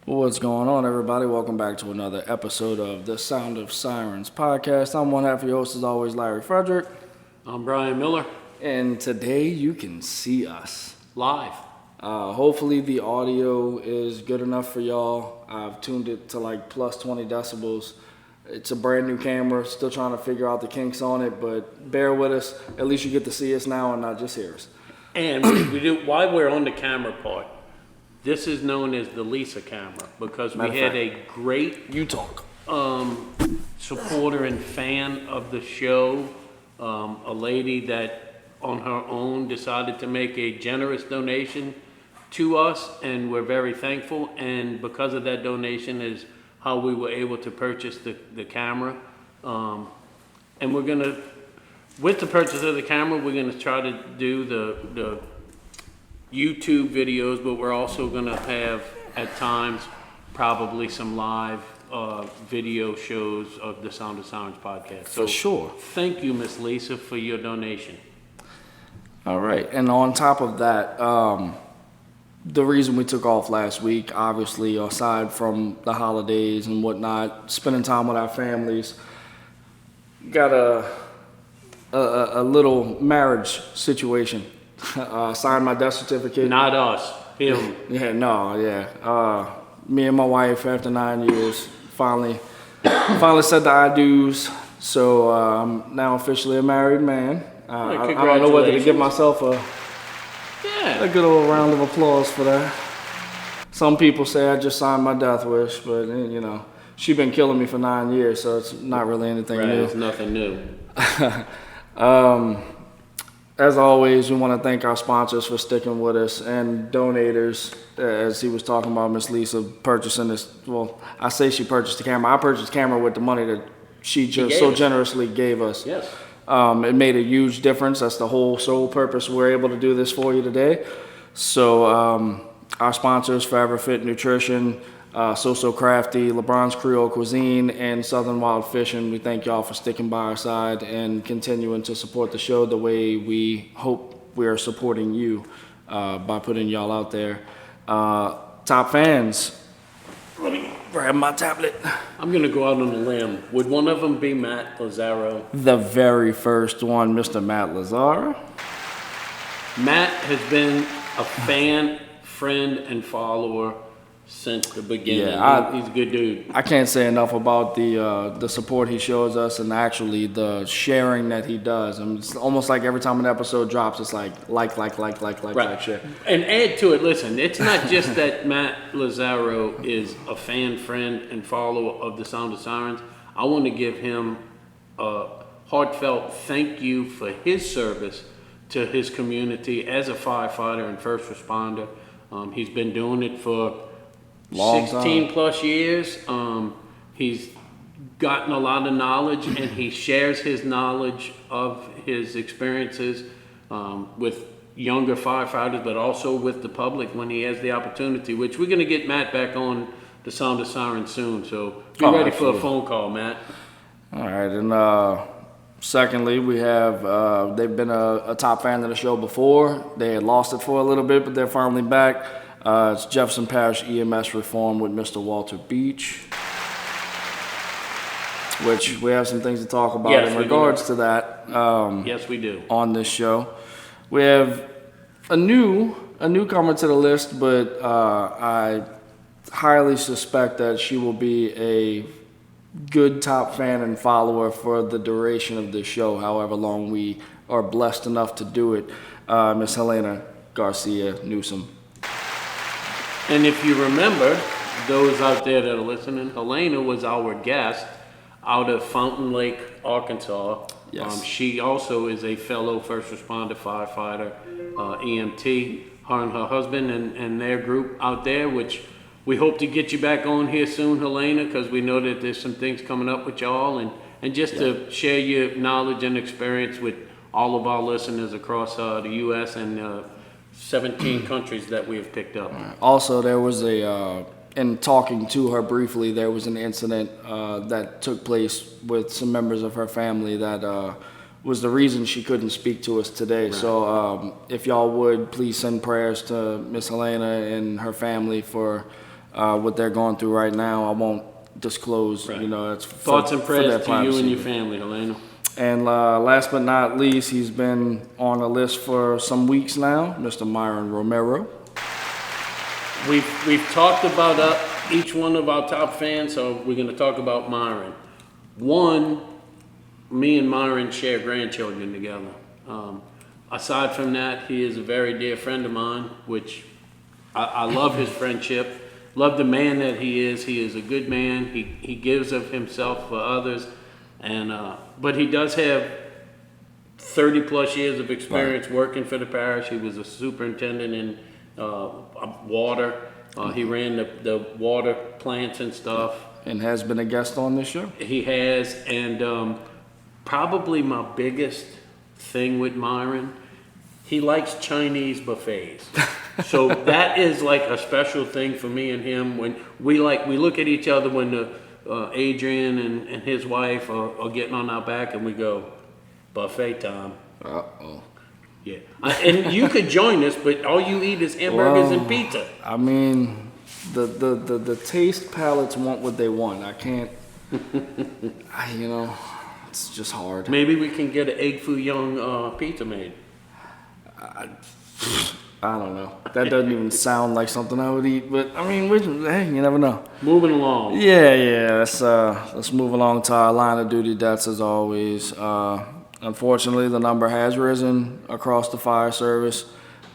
What's going on, everybody? Welcome back to another episode of the Sound of Sirens podcast. I'm one half of your host, as always, Larry Frederick. I'm Brian Miller, And today you can see us. live. Hopefully the audio is good enough for y'all. I've tuned it to like plus 20 decibels. It's a brand new camera, still trying to figure out the kinks on it, but bear with us. At least you get to see us now and not just hear us. And we do, while we're on the camera part, this is known as the Lisa camera because we had a great You talk. supporter and fan of the show, a lady that on her own decided to make a generous donation to us, and we're very thankful. And because of that donation is how we were able to purchase the camera. And we're gonna, with the purchase of the camera, we're gonna try to do the YouTube videos, but we're also gonna have at times probably some live video shows of the Sound of Sirens podcast. For sure. Thank you, Miss Lisa, for your donation. All right, and on top of that, the reason we took off last week, obviously, aside from the holidays and whatnot, spending time with our families, got a little marriage situation. Signed my death certificate. Not us, him. Me and my wife, after 9 years, finally said the I do's. So I'm now officially a married man. I don't know whether to give myself a good old round of applause for that. Some people say I just signed my death wish, but you know, she's been killing me for 9 years, so it's not really anything new. It's nothing new. As always, we want to thank our sponsors for sticking with us and donators, as he was talking about Miss Lisa purchasing this. Well, I say she purchased the camera. I purchased the camera with the money that she just so generously gave us. Yes. It made a huge difference. That's the whole sole purpose we're able to do this for you today. So our sponsors, Forever Fit Nutrition, So Crafty, LeBron's Creole Cuisine, and Southern Wild Fishing. We thank y'all for sticking by our side and continuing to support the show the way we hope we are supporting you by putting y'all out there. Top fans, let me grab my tablet. I'm gonna go out on a limb. Would one of them be Matt Lazaro? The very first one, Mr. Matt Lazaro. Matt has been a fan, friend, and follower since the beginning. Yeah, he's a good dude. I can't say enough about the support he shows us and actually the sharing that he does. I mean, it's almost like every time an episode drops, it's like share. And add to it, listen, it's not just that Matt Lazaro is a fan, friend, and follower of the Sound of Sirens. I want to give him a heartfelt thank you for his service to his community as a firefighter and first responder. He's been doing it for 16 plus years. He's gotten a lot of knowledge, and he shares his knowledge of his experiences with younger firefighters, but also with the public when he has the opportunity, which we're going to get Matt back on the Sound of Sirens soon. So be ready for a phone call, Matt. All right, and secondly, we have, they've been a top fan of the show before. They had lost it for a little bit, but they're finally back. It's Jefferson Parish EMS Reform with Mr. Walter Beach, which we have some things to talk about in regards to that. Yes, we do. On this show, we have a newcomer to the list, but I highly suspect that she will be a good top fan and follower for the duration of this show, however long we are blessed enough to do it. Miss Helena Garcia Newsom. And if you remember, those out there that are listening, Helena was our guest out of Fountain Lake, Arkansas. Yes. She also is a fellow first responder firefighter, EMT. Her and her husband and their group out there, which we hope to get you back on here soon, Helena, because we know that there's some things coming up with y'all, and just to share your knowledge and experience with all of our listeners across the U.S. and 17 countries that we have picked up. Also, there was in talking to her briefly, there was an incident that took place with some members of her family that was the reason she couldn't speak to us today. Right. So if y'all would please send prayers to Miss Helena and her family for what they're going through right now. I won't disclose, Right. you know, it's Thoughts and for their prayers to you privacy. and your family, Helena. And last but not least, he's been on the list for some weeks now, Mr. Myron Romero. We've talked about each one of our top fans, so we're going to talk about Myron. One, me and Myron share grandchildren together. Aside from that, he is a very dear friend of mine, which I love his friendship. Love the man that he is. He is a good man. He gives of himself for others, and but he does have 30 plus years of experience working for the parish. He was a superintendent in water. He ran the water plants and stuff. And has been a guest on this show. He has, and probably my biggest thing with Myron, he likes Chinese buffets. So that is like a special thing for me and him. When we look at each other when Adrian and his wife are getting on our back, and we go, buffet time. Uh-oh. Yeah, and you could join us, but all you eat is hamburgers and pizza. I mean, the taste palates want what they want. I can't, you know, it's just hard. Maybe we can get an egg foo young pizza made. I don't know. That doesn't even sound like something I would eat, but I mean, hey, you never know. Moving along. Yeah. Let's move along to our line of duty deaths as always. Unfortunately, the number has risen across the fire service.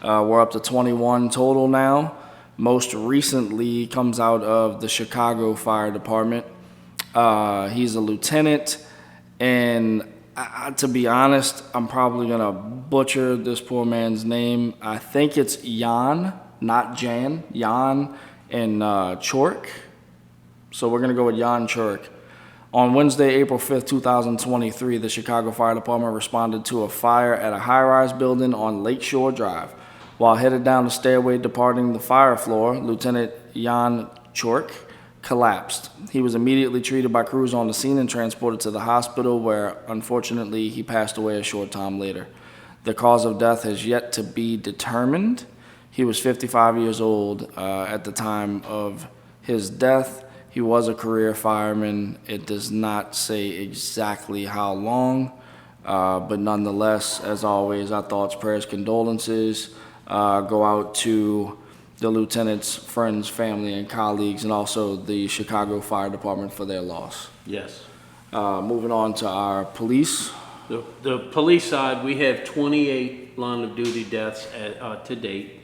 We're up to 21 total now. Most recently comes out of the Chicago Fire Department. He's a lieutenant, and to be honest, I'm probably gonna butcher this poor man's name. I think it's Jan, not Jan. Jan and Chork. So we're gonna go with Jan Chork. On Wednesday, April 5th, 2023, the Chicago Fire Department responded to a fire at a high-rise building on Lakeshore Drive. While headed down the stairway departing the fire floor, Lieutenant Jan Chork collapsed. He was immediately treated by crews on the scene and transported to the hospital, where unfortunately he passed away a short time later. The cause of death has yet to be determined. He was 55 years old at the time of his death. He was a career fireman. It does not say exactly how long, but nonetheless, as always, our thoughts, prayers, condolences go out to the lieutenant's friends, family, and colleagues, and also the Chicago Fire Department for their loss. Yes. Moving on to our police. The police side, we have 28 line of duty deaths to date.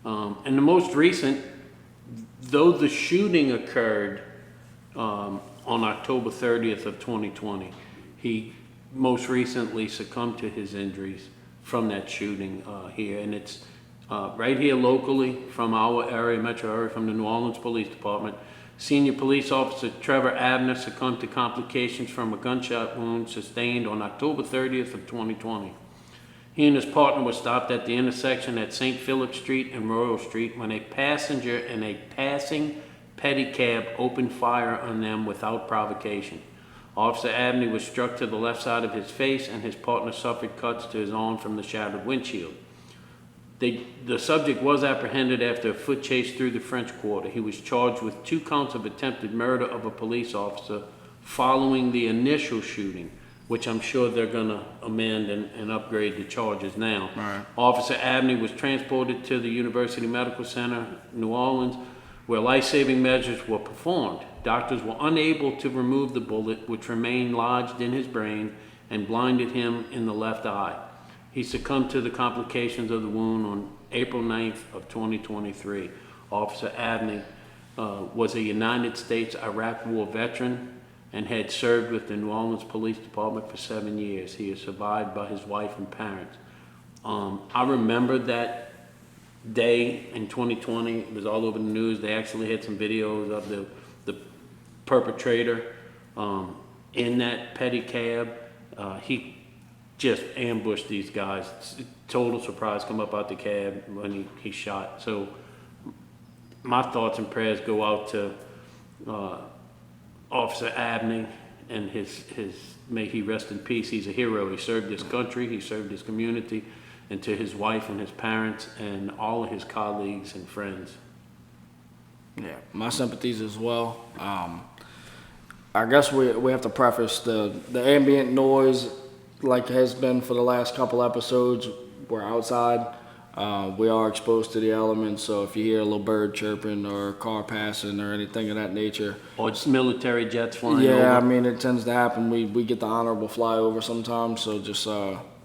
And the most recent, though the shooting occurred on October 30th of 2020, he most recently succumbed to his injuries from that shooting here. And it's right here locally from our area, metro area, from the New Orleans Police Department. Senior Police Officer Trevor Abner succumbed to complications from a gunshot wound sustained on October 30th of 2020. He and his partner were stopped at the intersection at St. Philip Street and Royal Street when a passenger in a passing pedicab opened fire on them without provocation. Officer Abney was struck to the left side of his face, and his partner suffered cuts to his arm from the shattered windshield. The subject was apprehended after a foot chase through the French Quarter. He was charged with 2 counts of attempted murder of a police officer following the initial shooting, which I'm sure they're going to amend and upgrade the charges now. Right. Officer Abney was transported to the University Medical Center, New Orleans, where life-saving measures were performed. Doctors were unable to remove the bullet, which remained lodged in his brain and blinded him in the left eye. He succumbed to the complications of the wound on April 9th of 2023. Officer Abney was a United States Iraq War veteran and had served with the New Orleans Police Department for 7 years. He is survived by his wife and parents. I remember that day in 2020. It was all over the news. They actually had some videos of the perpetrator in that pedicab. He just ambushed these guys. Total surprise, come up out the cab when he shot. So my thoughts and prayers go out to Officer Abney and his may he rest in peace. He's a hero. He served his country, he served his community, and to his wife and his parents and all of his colleagues and friends. Yeah, my sympathies as well. I guess we have to preface the ambient noise, like has been for the last couple episodes. We're outside. We are exposed to the elements, so if you hear a little bird chirping or a car passing or anything of that nature, Or just military jets flying over. yeah, I mean it tends to happen. We get the honorable flyover sometimes, so just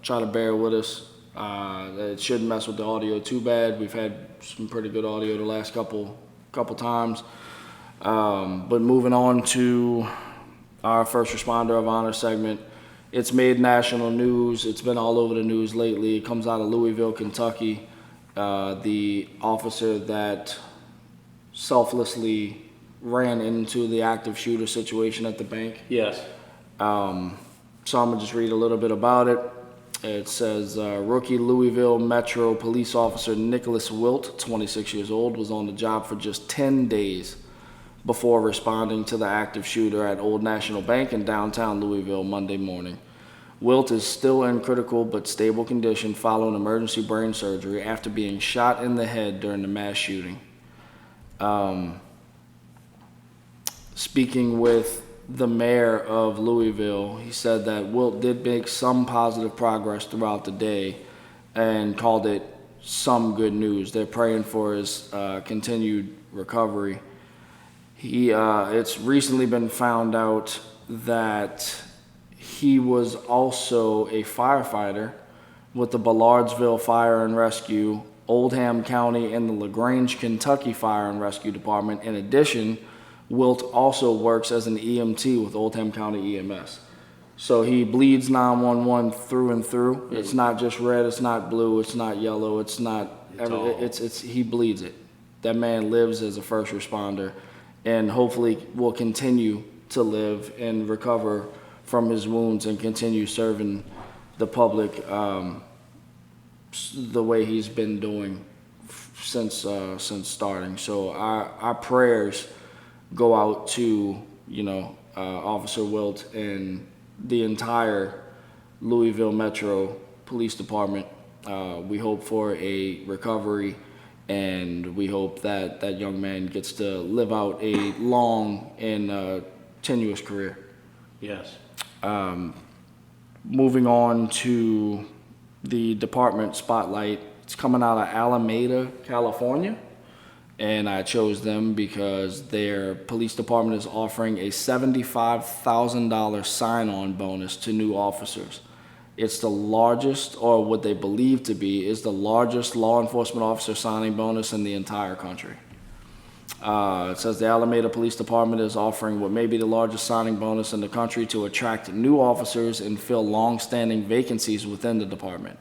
try to bear with us. It shouldn't mess with the audio too bad. We've had some pretty good audio the last couple times. But moving on to our first responder of honor segment, it's made national news. It's been all over the news lately. It comes out of Louisville, Kentucky. The officer that selflessly ran into the active shooter situation at the bank. Yes. So I'm gonna just read a little bit about it. It says, rookie Louisville Metro police officer Nicholas Wilt, 26 years old, was on the job for just 10 days before responding to the active shooter at Old National Bank in downtown Louisville Monday morning. Wilt is still in critical but stable condition following emergency brain surgery after being shot in the head during the mass shooting. Speaking with the mayor of Louisville, he said that Wilt did make some positive progress throughout the day and called it some good news. They're praying for his continued recovery. It's recently been found out that he was also a firefighter with the Ballardsville Fire and Rescue, Oldham County, and the LaGrange, Kentucky Fire and Rescue Department. In addition, Wilt also works as an EMT with Oldham County EMS. So he bleeds 911 through and through. It's not just red, it's not blue, it's not yellow, he bleeds it. That man lives as a first responder and hopefully will continue to live and recover from his wounds and continue serving the public the way he's been doing since starting. So our prayers go out to Officer Wilt and the entire Louisville Metro Police Department. We hope for a recovery, and we hope that that young man gets to live out a long and tenuous career. Yes. Moving on to the department spotlight, it's coming out of Alameda, California. And I chose them because their police department is offering a $75,000 sign-on bonus to new officers. It's the largest, or what they believe to be, is the largest law enforcement officer signing bonus in the entire country. It says the Alameda Police Department is offering what may be the largest signing bonus in the country to attract new officers and fill long-standing vacancies within the department.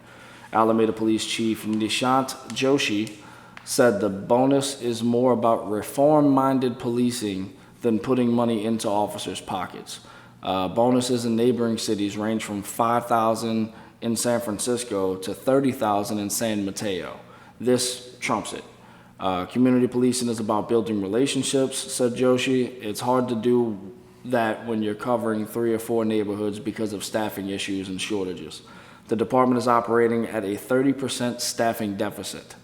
Alameda Police Chief Nishant Joshi said the bonus is more about reform-minded policing than putting money into officers' pockets. Bonuses in neighboring cities range from $5,000 in San Francisco to $30,000 in San Mateo. This trumps it. Community policing is about building relationships, said Joshi. It's hard to do that when you're covering 3 or 4 neighborhoods because of staffing issues and shortages. The department is operating at a 30% staffing deficit,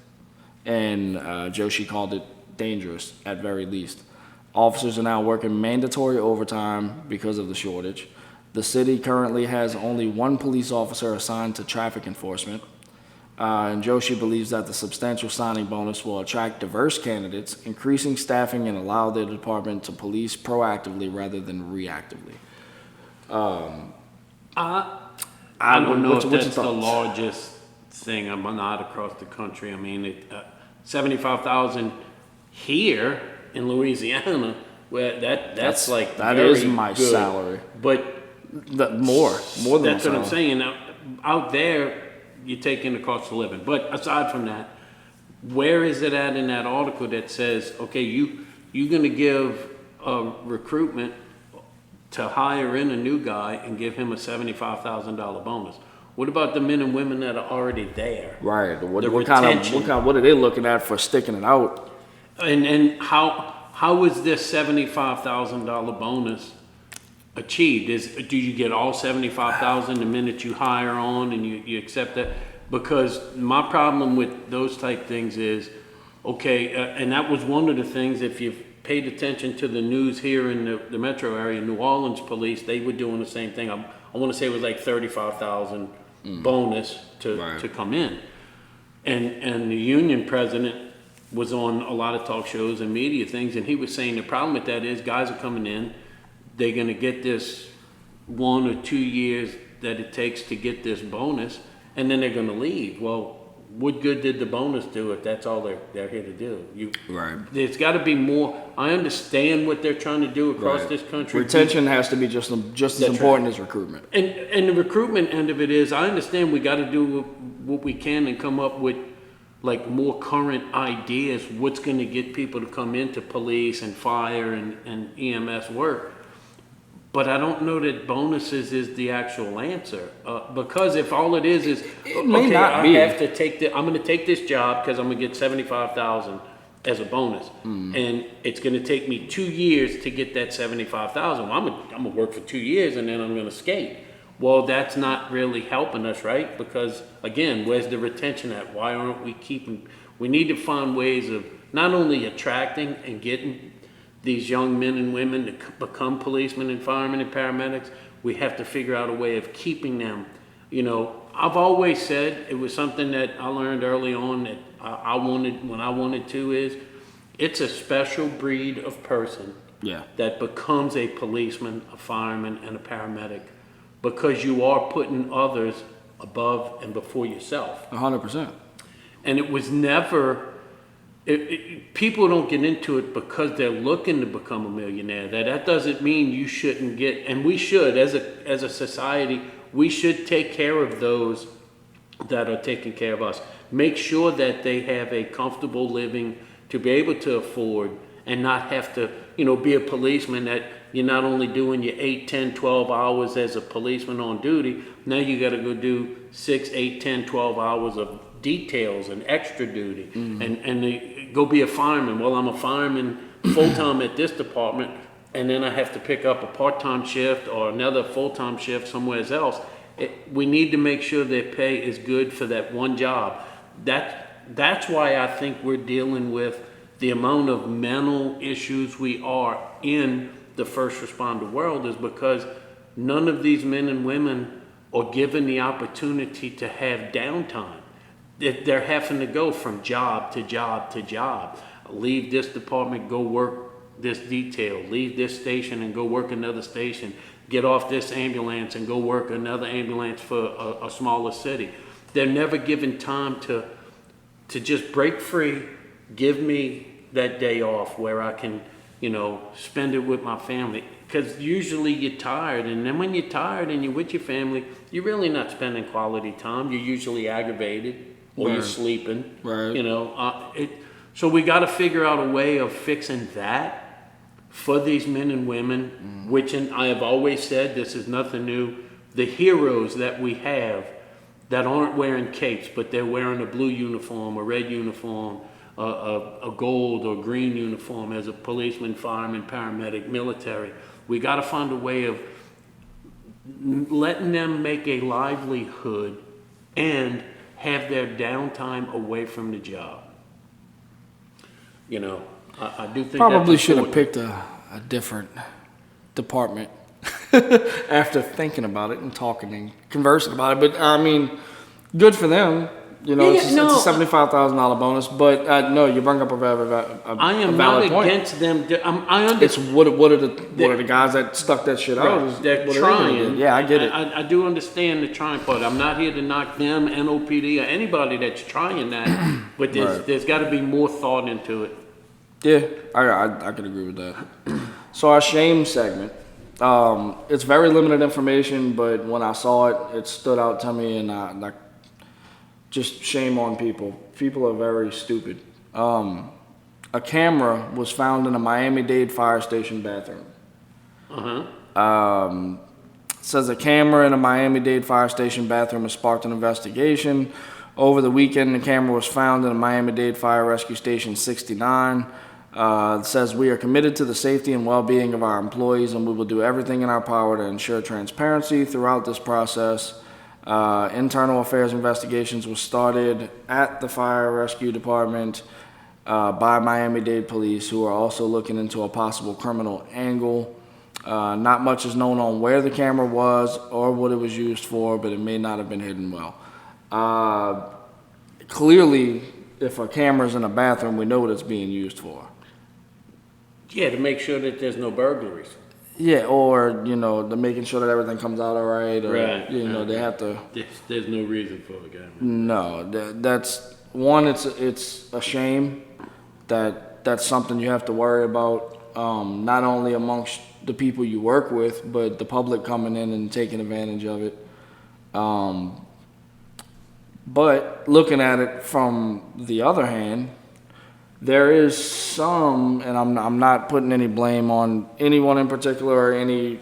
and Joshi called it dangerous at very least. Officers are now working mandatory overtime because of the shortage. The city currently has only 1 police officer assigned to traffic enforcement. And Joshi believes that the substantial signing bonus will attract diverse candidates, increasing staffing and allow the department to police proactively rather than reactively. I don't know if that's the largest thing. I'm not across the country. I mean, 75,000 here in Louisiana, where that's like that very is my good. Salary. But more than that's my what I'm salary. saying. Out there, you're taking the cost of living. But aside from that, where is it at in that article that says, okay, you're going to give a recruitment to hire in a new guy and give him a $75,000 bonus? What about the men and women that are already there? Right. What retention. are they looking at for sticking it out? And how is this $75,000 bonus achieved? Do you get all $75,000 the minute you hire on and you accept that? Because my problem with those type things is, Okay, and that was one of the things, if you've paid attention to the news here in the metro area, New Orleans police, they were doing the same thing. I want to say it was like 35,000 bonus to come in. And the union president was on a lot of talk shows and media things, and he was saying the problem with that is guys are coming in, they're going to get this 1 or 2 years that it takes to get this bonus, and then they're going to leave. Well, what good did the bonus do if that's all they're here to do? There's got to be more. I understand what they're trying to do across this country. Retention has to be just as important as recruitment. And the recruitment end of it is, I understand we got to do what we can and come up with like more current ideas. What's going to get people to come into police and fire and EMS work. But I don't know that bonuses is the actual answer, because if all it is may not be. have to take I'm going to take this job because I'm going to get 75,000 as a bonus, and it's going to take me 2 years to get that 75,000. Well, I'm going to work for 2 years and then I'm going to skate. Well, that's not really helping us, right? Because again, where's the retention at? Why aren't we keeping? We need to find ways of not only attracting and getting these young men and women to become policemen and firemen and paramedics. We have to figure out a way of keeping them. You know, I've always said, it was something that I learned early on that I wanted to is, it's a special breed of person that becomes a policeman, a fireman, and a paramedic, because you are putting others above and before yourself. 100%. And it was never, people don't get into it because they're looking to become a millionaire. That doesn't mean you shouldn't get, and we should, as a society, we should take care of those that are taking care of us. Make sure that they have a comfortable living to be able to afford and not have to, be a policeman that you're not only doing your 8, 10, 12 hours as a policeman on duty, now you got to go do 6, 8, 10, 12 hours of details and extra duty, and go be a fireman. Well, I'm a fireman full-time at this department, and then I have to pick up a part-time shift or another full-time shift somewhere else. We need to make sure their pay is good for that one job. That's why I think we're dealing with the amount of mental issues we are in the first responder world, is because none of these men and women are given the opportunity to have downtime. They're having to go from job to job to job. Leave this department, go work this detail. Leave this station and go work another station. Get off this ambulance and go work another ambulance for a smaller city. They're never given time to just break free, give me that day off where I can, spend it with my family. Because usually you're tired, and then when you're tired and you're with your family, you're really not spending quality time. You're usually aggravated. Or you're sleeping, so we got to figure out a way of fixing that for these men and women, which, and I have always said, this is nothing new, the heroes that we have that aren't wearing capes, but they're wearing a blue uniform, a red uniform, a gold or green uniform as a policeman, fireman, paramedic, military. We got to find a way of letting them make a livelihood and have their downtime away from the job. I do think probably should have picked a different department after thinking about it and talking and conversing about it. But I mean, good for them. It's a $75,000 bonus. But no, you bring up a valid point. Against them. I understand. It's what are the guys that stuck that shit out? They're trying. Yeah, I get it. I do understand the trying part. I'm not here to knock them, NOPD, or anybody that's trying that. But there's got to be more thought into it. Yeah, I could agree with that. So our shame segment. It's very limited information, but when I saw it, it stood out to me, and I just shame on people. People are very stupid. A camera was found in a Miami-Dade fire station bathroom. Says a camera in a Miami-Dade fire station bathroom has sparked an investigation. Over the weekend, the camera was found in a Miami-Dade Fire Rescue Station 69. It says, we are committed to the safety and well-being of our employees, and we will do everything in our power to ensure transparency throughout this process. Internal affairs investigations were started at the fire rescue department, by Miami-Dade police, who are also looking into a possible criminal angle. Not much is known on where the camera was or what it was used for, but it may not have been hidden well. Clearly, if a camera's in a bathroom, we know what it's being used for. Yeah, to make sure that there's no burglaries. Yeah, or, the making sure that everything comes out all right, or, Right. they have to... There's no reason for it, guy. No, that's... One, it's a shame that that's something you have to worry about, not only amongst the people you work with, but the public coming in and taking advantage of it. But looking at it from the other hand, there is some, and I'm not putting any blame on anyone in particular or any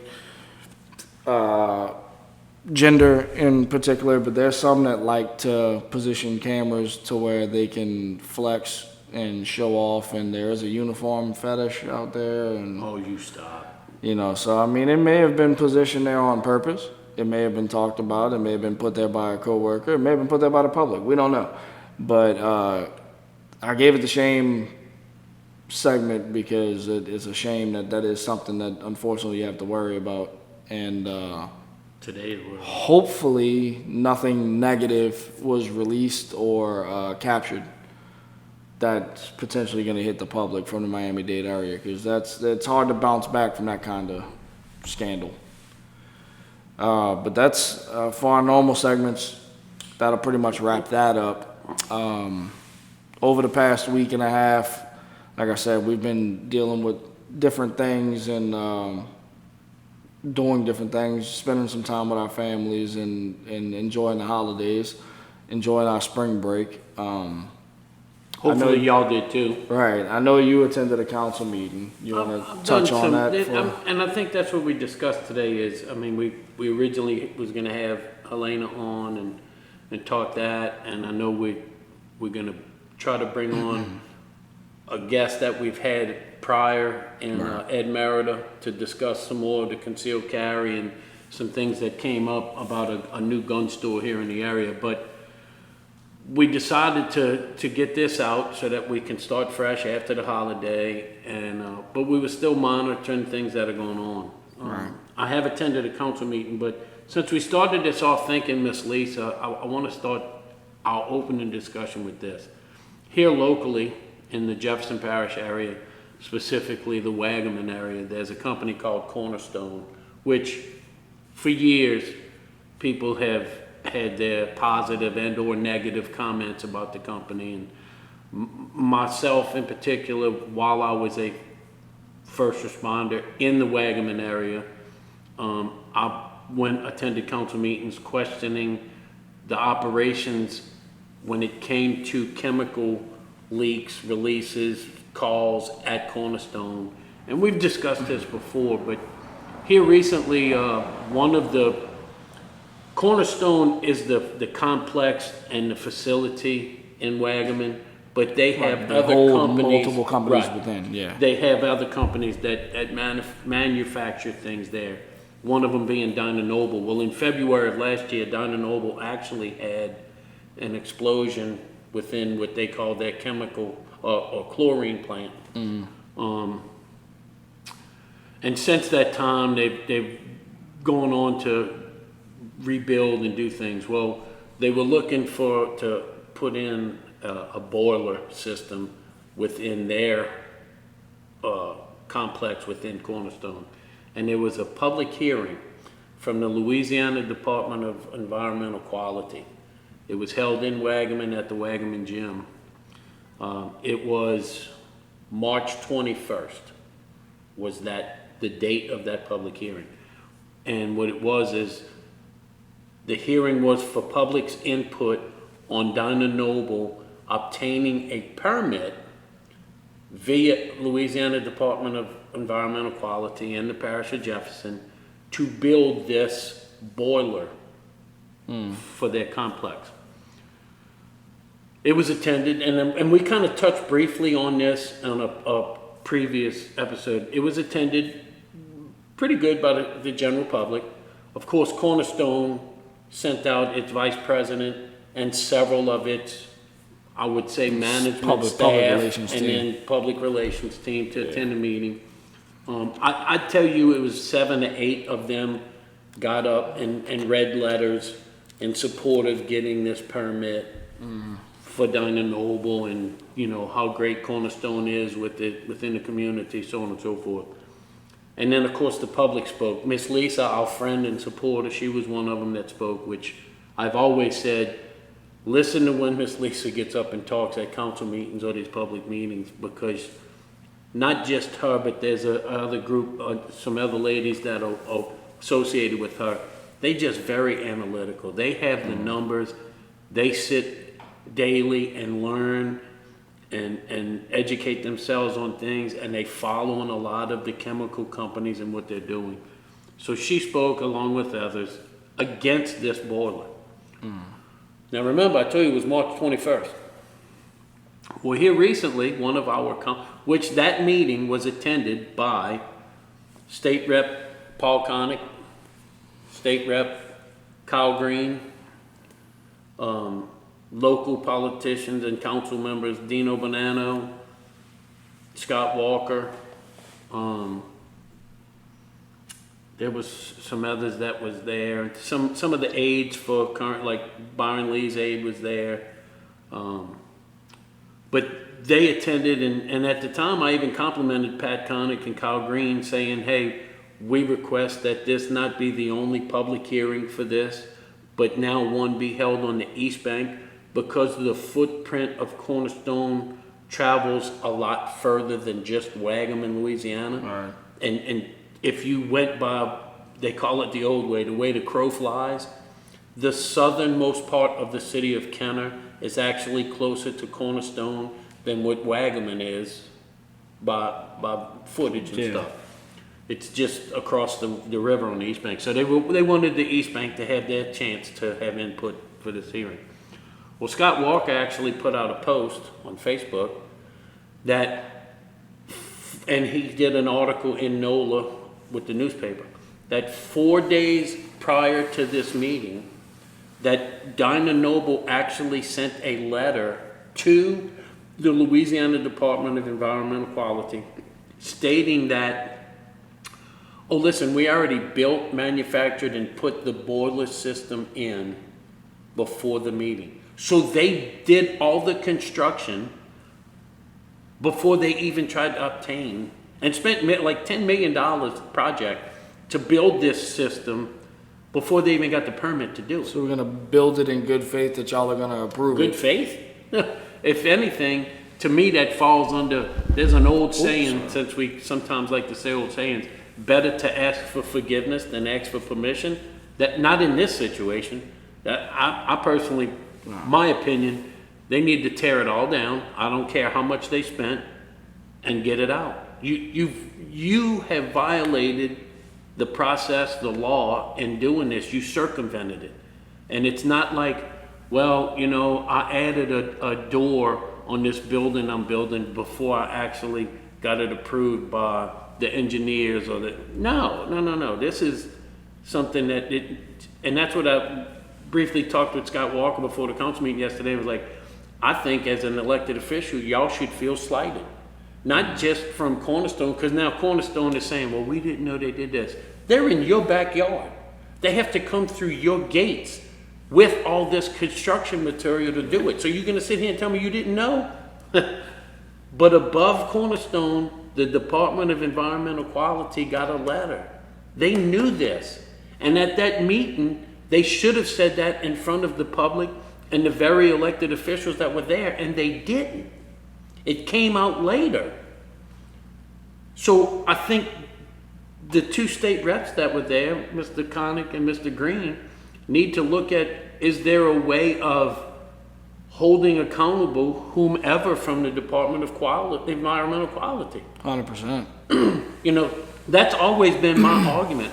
gender in particular, but there's some that like to position cameras to where they can flex and show off, and there is a uniform fetish out there, and Oh, you stop. so I mean, it may have been positioned there on purpose. It may have been talked about. It may have been put there by a coworker. It may have been put there by the public. We don't know. But I gave it the shame segment because it's a shame that is something that unfortunately you have to worry about. And Today's world. hopefully nothing negative was released or captured that's potentially going to hit the public from the Miami-Dade area, because it's hard to bounce back from that kind of scandal. But that's for our normal segments. That'll pretty much wrap that up. Over the past week and a half, like I said, we've been dealing with different things and doing different things, spending some time with our families and enjoying the holidays, enjoying our spring break. Hopefully y'all did too. Right. I know you attended a council meeting. You want I've to touch done on that? and I think that's what we discussed today is, I mean, we originally was gonna have Helena on and talk that, and I know we're gonna try to bring on a guest that we've had prior in Ed Merida to discuss some more of the concealed carry and some things that came up about a new gun store here in the area. But we decided to get this out so that we can start fresh after the holiday, and but we were still monitoring things that are going on. I have attended a council meeting, but since we started this off thinking, Miss Lisa, I want to start our opening discussion with this. Here locally in the Jefferson Parish area, specifically the Wagaman area, there's a company called Cornerstone, which for years people have had their positive and or negative comments about the company. And myself in particular, while I was a first responder in the Wagaman area, I attended council meetings questioning the operations when it came to chemical leaks, releases, calls at Cornerstone. And we've discussed this before, but here recently, one of the Cornerstone is the complex and the facility in Wagaman, but they have They other hold companies. multiple companies Right. within, yeah. They have other companies that manufacture things there. One of them being Dyna Noble. Well, in February of last year, Dyna Noble actually had an explosion within what they call their chemical or chlorine plant. And since that time, they've gone on to rebuild and do things. Well, they were looking to put in a boiler system within their complex within Cornerstone. And there was a public hearing from the Louisiana Department of Environmental Quality. It was held in Wagaman at the Wagaman Gym. It was March 21st was the date of that public hearing. And what it was is the hearing was for public's input on Dyna Noble obtaining a permit via Louisiana Department of Environmental Quality and the Parish of Jefferson to build this boiler for their complex. It was attended, and we kind of touched briefly on this on a previous episode. It was attended pretty good by the general public. Of course, Cornerstone sent out its vice president and several of its I would say management Public staff, relations and team. then public relations team to attend the meeting. I tell you, it was 7 to 8 of them got up and read letters in support of getting this permit for Dinah Noble, and, you know, how great Cornerstone is within the community, so on and so forth. And then, of course, the public spoke. Miss Lisa, our friend and supporter, she was one of them that spoke, which I've always said, listen to when Miss Lisa gets up and talks at council meetings or these public meetings, because not just her, but there's other group, some other ladies that are associated with her. They just very analytical. They have the numbers. They sit daily and learn and educate themselves on things, and they follow in a lot of the chemical companies and what they're doing. So she spoke, along with others, against this boiler. Now remember, I told you it was March 21st. Well, here recently, one of our, which that meeting was attended by State Rep Paul Connick, State Rep Kyle Green, local politicians and council members, Dino Bonanno, Scott Walker. There was some others that was there. Some of the aides for current, like Byron Lee's aide was there. But they attended, and at the time I even complimented Pat Connick and Kyle Green, saying, hey, we request that this not be the only public hearing for this, but now one be held on the East Bank, because the footprint of Cornerstone travels a lot further than just Waggaman, Louisiana. Right. And if you went by, they call it the old way, the way the crow flies, the southernmost part of the city of Kenner is actually closer to Cornerstone than what Waggaman is by footage and stuff. It's just across the river on the East Bank. So they wanted the East Bank to have their chance to have input for this hearing. Well, Scott Walker actually put out a post on Facebook that, and he did an article in NOLA with the newspaper, that 4 days prior to this meeting, that Dinah Noble actually sent a letter to the Louisiana Department of Environmental Quality stating that, oh, listen, we already built, manufactured, and put the boiler system in before the meeting. So they did all the construction before they even tried to obtain, and spent like $10 million project to build this system before they even got the permit to do it. So we're gonna build it in good faith that y'all are gonna approve Good it. faith? If anything, to me that falls under, there's an old saying, since we sometimes like to say old sayings, better to ask for forgiveness than ask for permission. That, not in this situation. That I personally, my opinion, they need to tear it all down. I don't care how much they spent, and get it out. You have violated the process, the law, in doing this. You circumvented it. And it's not like, well, you know, I added a door on this building I'm building before I actually got it approved by the engineers or the, no. This is something that and that's what I briefly talked with Scott Walker before the council meeting yesterday. It was like, I think as an elected official, y'all should feel slighted. Not just from Cornerstone, because now Cornerstone is saying, well, we didn't know they did this. They're in your backyard. They have to come through your gates with all this construction material to do it. So you're gonna sit here and tell me you didn't know? But above Cornerstone, the Department of Environmental Quality got a letter. They knew this. And at that meeting, they should have said that in front of the public and the very elected officials that were there, and they didn't. It came out later. So I think the two state reps that were there, Mr. Connick and Mr. Green, need to look at, is there a way of holding accountable whomever from the Department of Environmental Quality? 100%. You know, that's always been my argument.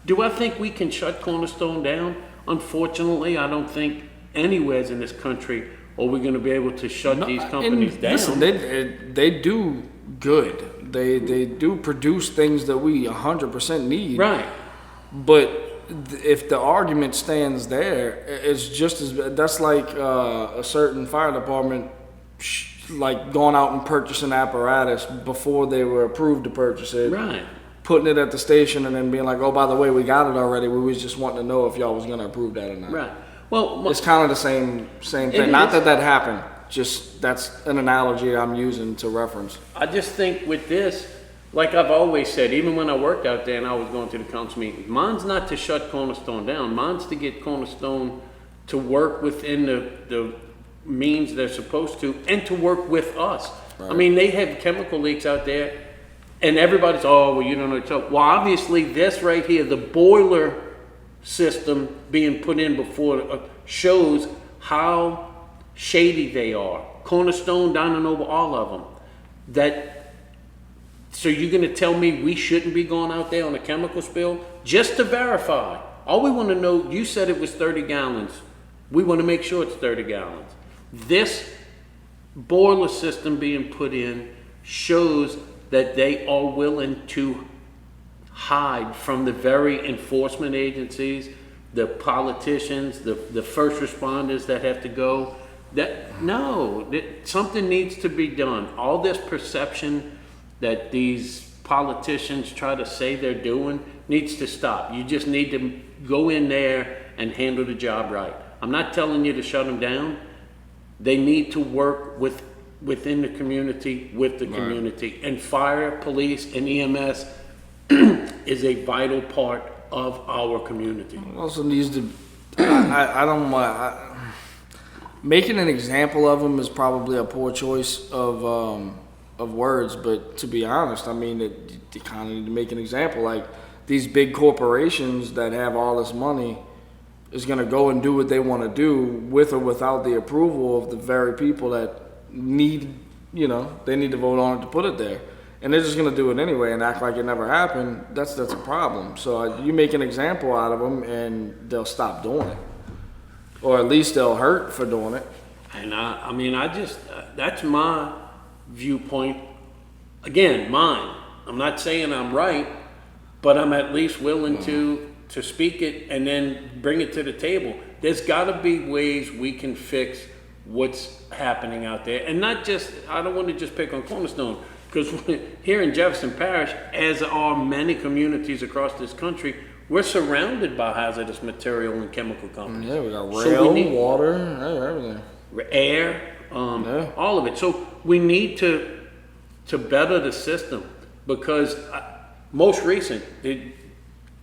Do I think we can shut Cornerstone down? Unfortunately, I don't think anywhere in this country are we going to be able to shut these companies down. Listen, they do good. They do produce things that we 100% need. Right. But if the argument stands there, it's just as that's like a certain fire department like going out and purchasing apparatus before they were approved to purchase it, Right. putting it at the station, and then being like, oh, by the way, we got it already. We was just wanting to know if y'all was going to approve that or not. Right. Well, It's kind of the same thing. Not that happened. Just that's an analogy I'm using to reference. I just think with this, like I've always said, even when I worked out there and I was going to the council meetings, mine's not to shut Cornerstone down. Mine's to get Cornerstone to work within the means they're supposed to, and to work with us. Right. I mean, they have chemical leaks out there, and everybody's, oh, well, you don't know. So, well, obviously, this right here, the boiler system being put in before shows how shady they are. Cornerstone, down and over, all of them. So you're gonna tell me we shouldn't be going out there on a chemical spill just to verify? All we want to know, you said it was 30 gallons. We want to make sure it's 30 gallons. This boiler system being put in shows that they are willing to hide from the very enforcement agencies, the politicians, the first responders that have to go. Something needs to be done. All this perception that these politicians try to say they're doing needs to stop. You just need to go in there and handle the job right. I'm not telling you to shut them down. They need to work within the community, with the community. And fire, police, and EMS is a vital part of our community. Also needs to. I don't want. Making an example of them is probably a poor choice of words, but to be honest, I mean, you kind of need to make an example. Like these big corporations that have all this money is going to go and do what they want to do with or without the approval of the very people that need, they need to vote on it to put it there. And they're just going to do it anyway and act like it never happened. That's a problem. So you make an example out of them and they'll stop doing it. Or at least they'll hurt for doing it. And that's my viewpoint. Again, mine. I'm not saying I'm right, but I'm at least willing to speak it and then bring it to the table. There's got to be ways we can fix what's happening out there. And not just, I don't want to just pick on Cornerstone, because here in Jefferson Parish, as are many communities across this country, we're surrounded by hazardous material and chemical companies. Yeah, we got rail, water, everything. Air, all of it. So we need to better the system, because most recent,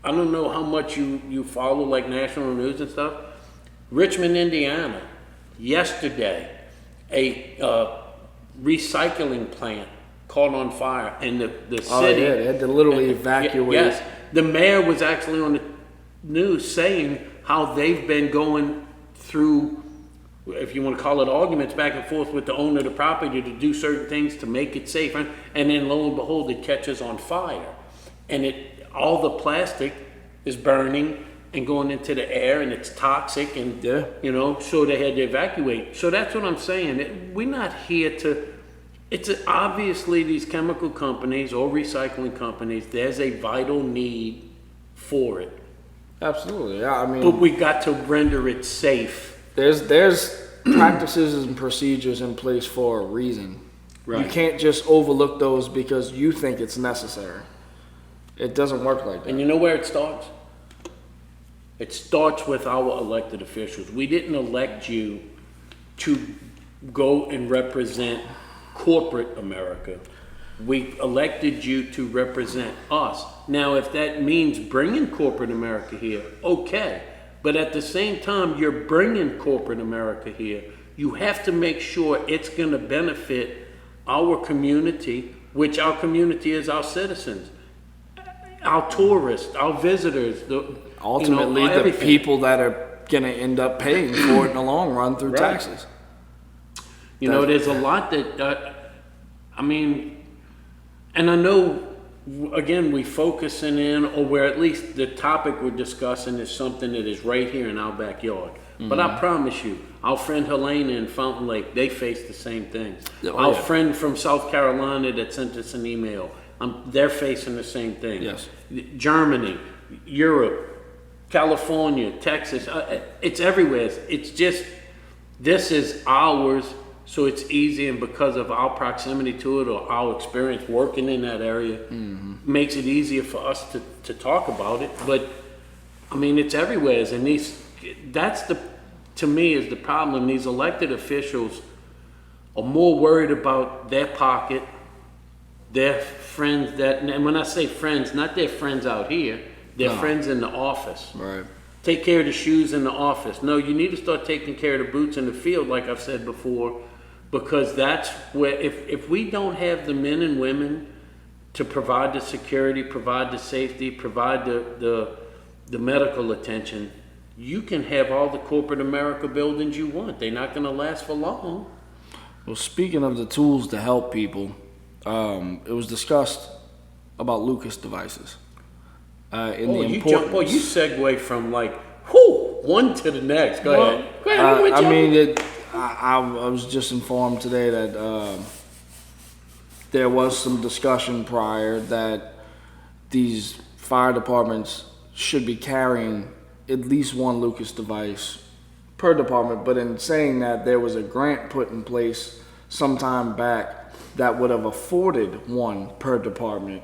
I don't know how much you follow like national news and stuff. Richmond, Indiana, yesterday, a recycling plant caught on fire, and the city. They had to literally evacuate. Yes, the mayor was actually on the news saying how they've been going through, if you want to call it arguments, back and forth with the owner of the property to do certain things to make it safer, and then lo and behold, it catches on fire, and all the plastic is burning and going into the air, and it's toxic, and so they had to evacuate. So that's what I'm saying. We're not here to. Obviously these chemical companies or recycling companies, there's a vital need for it. Absolutely, yeah. I mean, but we got to render it safe. There's practices and procedures in place for a reason. Right. You can't just overlook those because you think it's necessary. It doesn't work like that. And you know where it starts? It starts with our elected officials. We didn't elect you to go and represent corporate America. We elected you to represent us. Now, if that means bringing corporate America here, okay. But at the same time, you're bringing corporate America here, you have to make sure it's going to benefit our community, which our community is our citizens, our tourists, our visitors. Ultimately, the people that are going to end up paying for it in the long run through taxes. There's a lot that, and I know, again, we focusing in, or where at least the topic we're discussing is something that is right here in our backyard. Mm-hmm. But I promise you, our friend Helena in Fountain Lake, they face the same things. Our friend from South Carolina that sent us an email, they're facing the same thing. Yes. Germany, Europe, California, Texas, it's everywhere. It's just, this is ours, so it's easy, and because of our proximity to it or our experience working in that area, makes it easier for us to talk about it. But I mean, it's everywhere, and to me is the problem. These elected officials are more worried about their pocket, their friends and when I say friends, not their friends out here, their friends in the office. Right. Take care of the shoes in the office. No, you need to start taking care of the boots in the field, like I've said before, because that's where, if we don't have the men and women to provide the security, provide the safety, provide the medical attention, you can have all the corporate America buildings you want. They're not going to last for long. Well, speaking of the tools to help people, it was discussed about Lucas devices. You segue from one to the next. Go ahead. Go ahead. I'm with you. I was just informed today that there was some discussion prior that these fire departments should be carrying at least one Lucas device per department. But in saying that, there was a grant put in place some time back that would have afforded one per department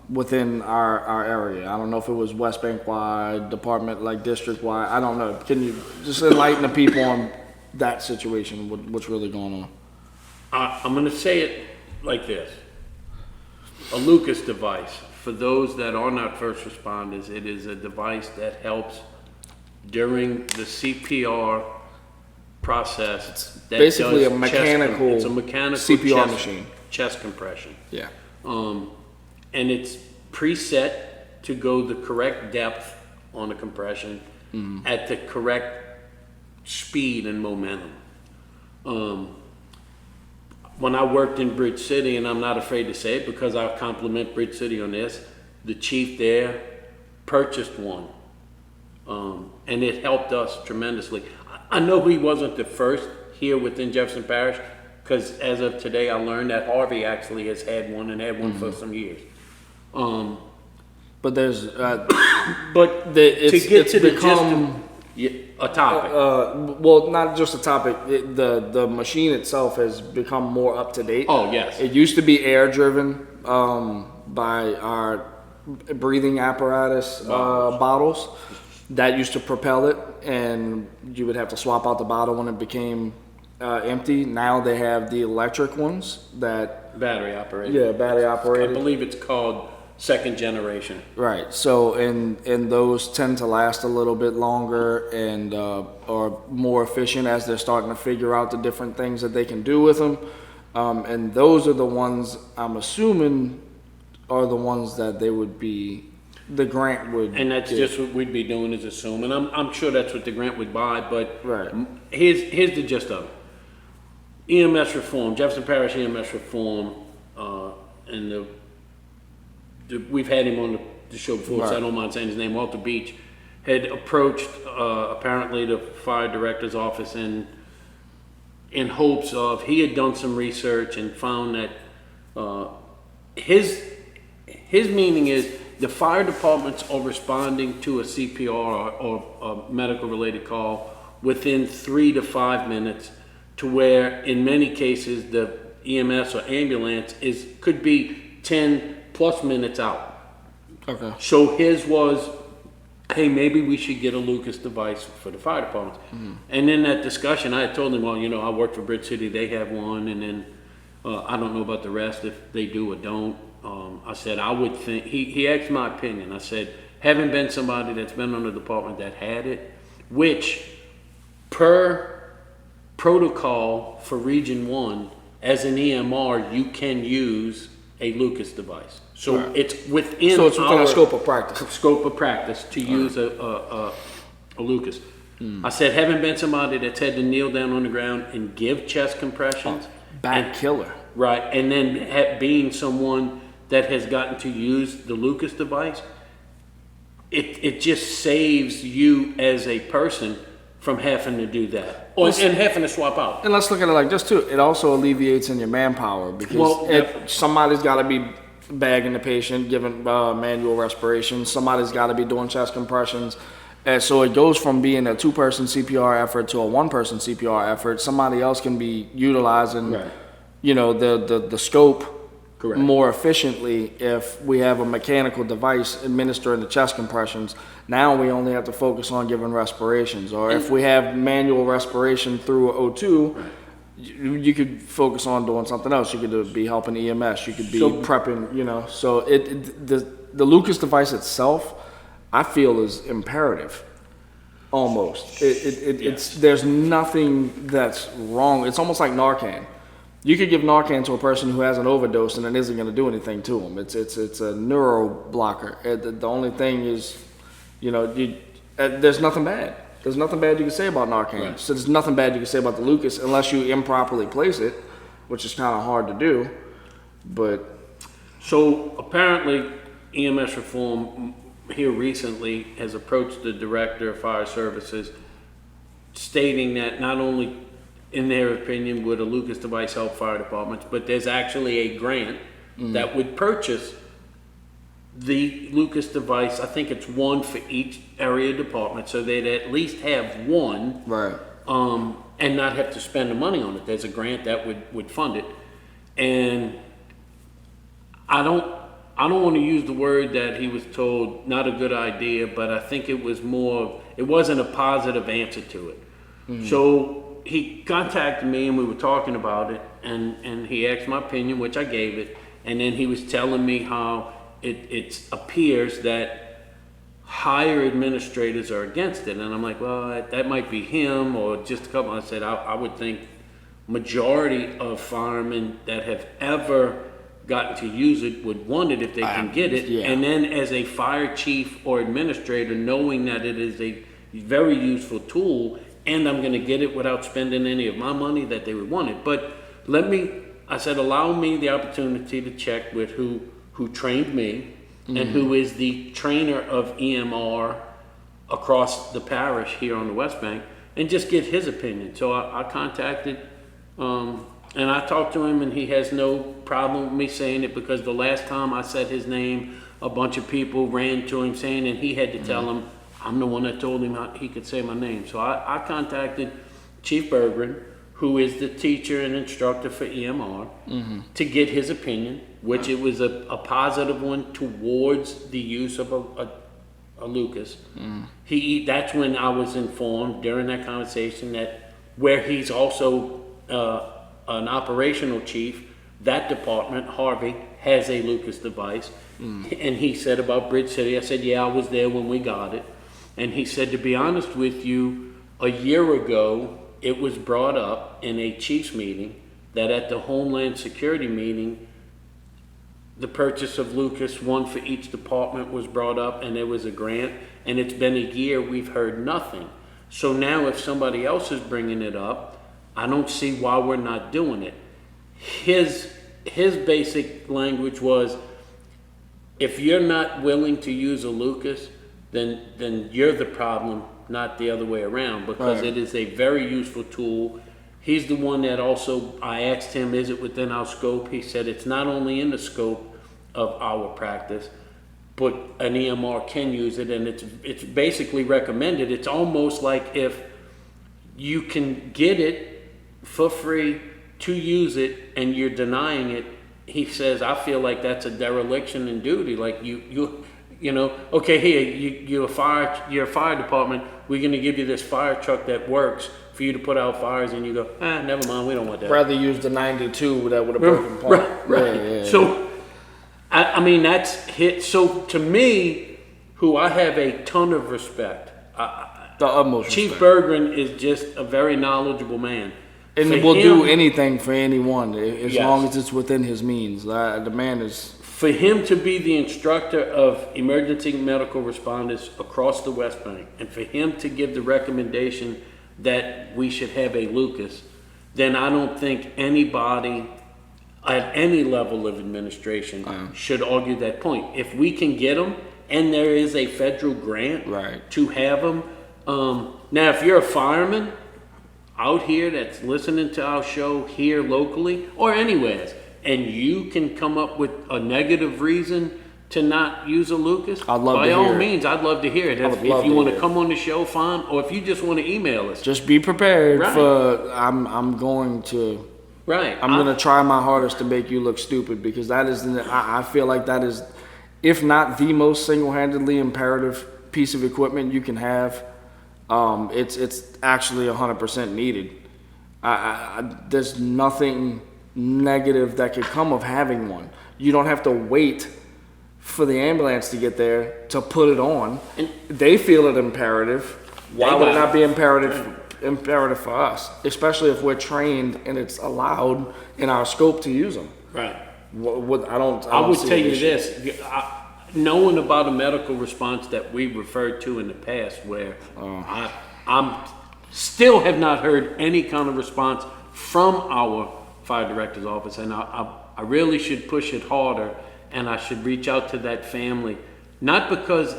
within our area. I don't know if it was West Bank wide, department, like district wide. I don't know. Can you just enlighten the people on that situation? What's really going on? I'm going to say it like this. A Lucas device, for those that are not first responders, it is a device that helps during the CPR process. That basically does a mechanical, it's a mechanical CPR machine. Chest compression. Yeah. And it's preset to go the correct depth on the compression at the correct speed and momentum. When I worked in Bridge City, and I'm not afraid to say it because I compliment Bridge City on this, the chief there purchased one. And it helped us tremendously. I know he wasn't the first here within Jefferson Parish, because as of today, I learned that Harvey actually has had one and had one for some years. But there's, but it's, to get it's to the become a topic. well, not just a topic. The machine itself has become more up to date. Oh yes. It used to be air driven by our breathing apparatus bottles that used to propel it, and you would have to swap out the bottle when it became empty. Now they have the electric ones that Battery operated. yeah, battery I operated. believe it's called second generation. Right. So and those tend to last a little bit longer and are more efficient as they're starting to figure out the different things that they can do with them. And those are the ones I'm assuming are the ones that they would be, the grant would. And that's get. just what we'd be doing is assuming. I'm sure that's what the grant would buy, but Right. here's the gist of it. EMS reform, Jefferson Parish EMS reform, and we've had him on the show before, so I Right. don't mind saying his name. Walter Beach had approached apparently the fire director's office in hopes of, he had done some research and found that his meaning is the fire departments are responding to a CPR or a medical related call within 3 to 5 minutes, to where in many cases the EMS or ambulance could be 10 plus minutes out. Okay. So his was, hey, maybe we should get a Lucas device for the fire departments. And in that discussion, I had told him, well, I work for Bridge City, they have one, and then I don't know about the rest, if they do or don't. I said, I would think, he asked my opinion. I said, having been somebody that's been on the department that had it, which per protocol for Region 1, as an EMR, you can use a Lucas device. So Right. it's within our our scope of practice. scope of practice to use a Lucas. I said, having been somebody that's had to kneel down on the ground and give chest compressions, Back killer. right, and then being someone that has gotten to use the Lucas device, it just saves you as a person from having to do that, and having to swap out. And let's look at it like this too. It also alleviates in your manpower because Well, somebody's got to be bagging the patient, giving manual respiration. Somebody's got to be doing chest compressions. And so it goes from being a 2-person CPR effort to a 1-person CPR effort. Somebody else can be utilizing, Right. the scope Correct. more efficiently if we have a mechanical device administering the chest compressions. Now we only have to focus on giving respirations. Or if we have manual respiration through O2, you could focus on doing something else. You could be helping EMS. You could be prepping, So the Lucas device itself, I feel, is imperative. Almost. It's there's nothing that's wrong. It's almost like Narcan. You could give Narcan to a person who has an overdose and it isn't going to do anything to them. It's a neuro blocker. The only thing is, there's nothing bad. There's nothing bad you can say about Narcan. Right. So there's nothing bad you can say about the Lucas unless you improperly place it, which is kind of hard to do. But So apparently EMS reform here recently has approached the director of fire services stating that not only in their opinion would a Lucas device help fire departments, but there's actually a grant that would purchase the Lucas device. I think it's one for each area department, so they'd at least have one, right. and not have to spend the money on it. There's a grant that would fund it, and I don't want to use the word that he was told not a good idea, but I think it wasn't a positive answer to it. So he contacted me and we were talking about it, and he asked my opinion, which I gave it, and then he was telling me how it appears that higher administrators are against it, and I'm like, well, that might be him or just a couple. I said I would think majority of firemen that have ever gotten to use it would want it if they can get it. Yeah. And then as a fire chief or administrator, knowing that it is a very useful tool and I'm going to get it without spending any of my money, that they would want it. But I said, allow me the opportunity to check with who trained me and who is the trainer of EMR across the parish here on the West Bank, and just get his opinion. So I contacted, and I talked to him, and he has no problem with me saying it, because the last time I said his name, a bunch of people ran to him saying, and he had to tell him, I'm the one that told him he could say my name. So I contacted Chief Berggren, who is the teacher and instructor for EMR, to get his opinion, which it was a positive one towards the use of a Lucas. That's when I was informed during that conversation that where he's also an operational chief, that department, Harvey, has a Lucas device. And he said about Bridge City, I said, yeah, I was there when we got it. And he said, to be honest with you, a year ago, it was brought up in a chief's meeting that at the Homeland Security meeting, the purchase of Lucas, one for each department, was brought up, and there was a grant, and it's been a year, we've heard nothing. So now if somebody else is bringing it up, I don't see why we're not doing it. His basic language was, if you're not willing to use a Lucas, then you're the problem, not the other way around, because Right. it is a very useful tool. He's the one that also, I asked him, is it within our scope? He said it's not only in the scope of our practice, but an EMR can use it, and it's basically recommended. It's almost like if you can get it for free to use it and you're denying it, he says, I feel like that's a dereliction in duty. Like you know, okay, here, you're a fire department, we're gonna give you this fire truck that works for you to put out fires, and you go, never mind, we don't want that. Rather use the 92 that would have broken point. Right. Yeah. So, I mean, that's hit. So to me, who I have a ton of respect, The utmost Chief respect. Berggren is just a very knowledgeable man. And For will do him- anything for anyone as Yes. long as it's within his means. The man is. For him to be the instructor of emergency medical responders across the West Bank, and for him to give the recommendation that we should have a Lucas, then I don't think anybody at any level of administration should argue that point. If we can get them, and there is a federal grant Right. to have them. Now, if you're a fireman out here that's listening to our show here locally or anywhere, and you can come up with a negative reason to not use a Lucas, I'd love by to all hear it. means, I'd love to hear it. I would If love you to want to hear it. come on the show, fine. Or if you just want to email us, Just be prepared Right. for. I'm going to. right? I'm gonna try my hardest to make you look stupid, because that is. I feel like that is, if not the most single-handedly imperative piece of equipment you can have. It's actually 100% needed. There's nothing negative that could come of having one. You don't have to wait for the ambulance to get there to put it on. They feel it imperative. Why would it not be imperative for us? Especially if we're trained and it's allowed in our scope to use them. Right. I would see tell an you issue. this, knowing about a medical response that we referred to in the past, where I'm still have not heard any kind of response from our fire director's office, and I really should push it harder, and I should reach out to that family, not because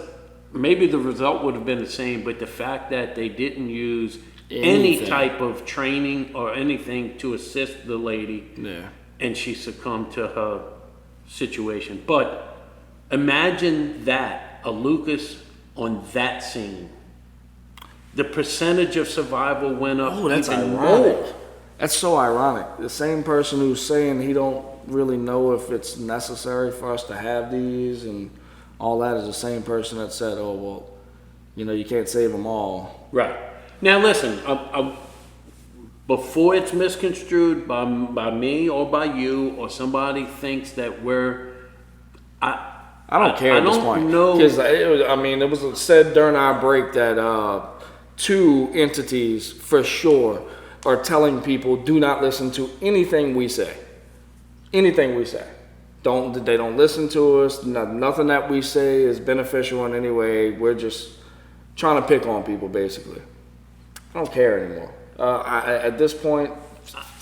maybe the result would have been the same, but the fact that they didn't use any Anything. type of training or anything to assist the lady. Yeah. And she succumbed to her situation. But imagine that, a Lucas on that scene. The percentage of survival went up Oh, that's even ironic. more. That's so ironic. The same person who's saying he don't really know if it's necessary for us to have these and all that is the same person that said, "Oh well, you can't save them all." Right. Now listen, before it's misconstrued by me or by you or somebody thinks that I don't care I at this don't point. know. Because it was said during our break that two entities for sure are telling people do not listen to anything we say. Anything we say. They don't listen to us. Nothing that we say is beneficial in any way. We're just trying to pick on people, basically. I don't care anymore. At this point,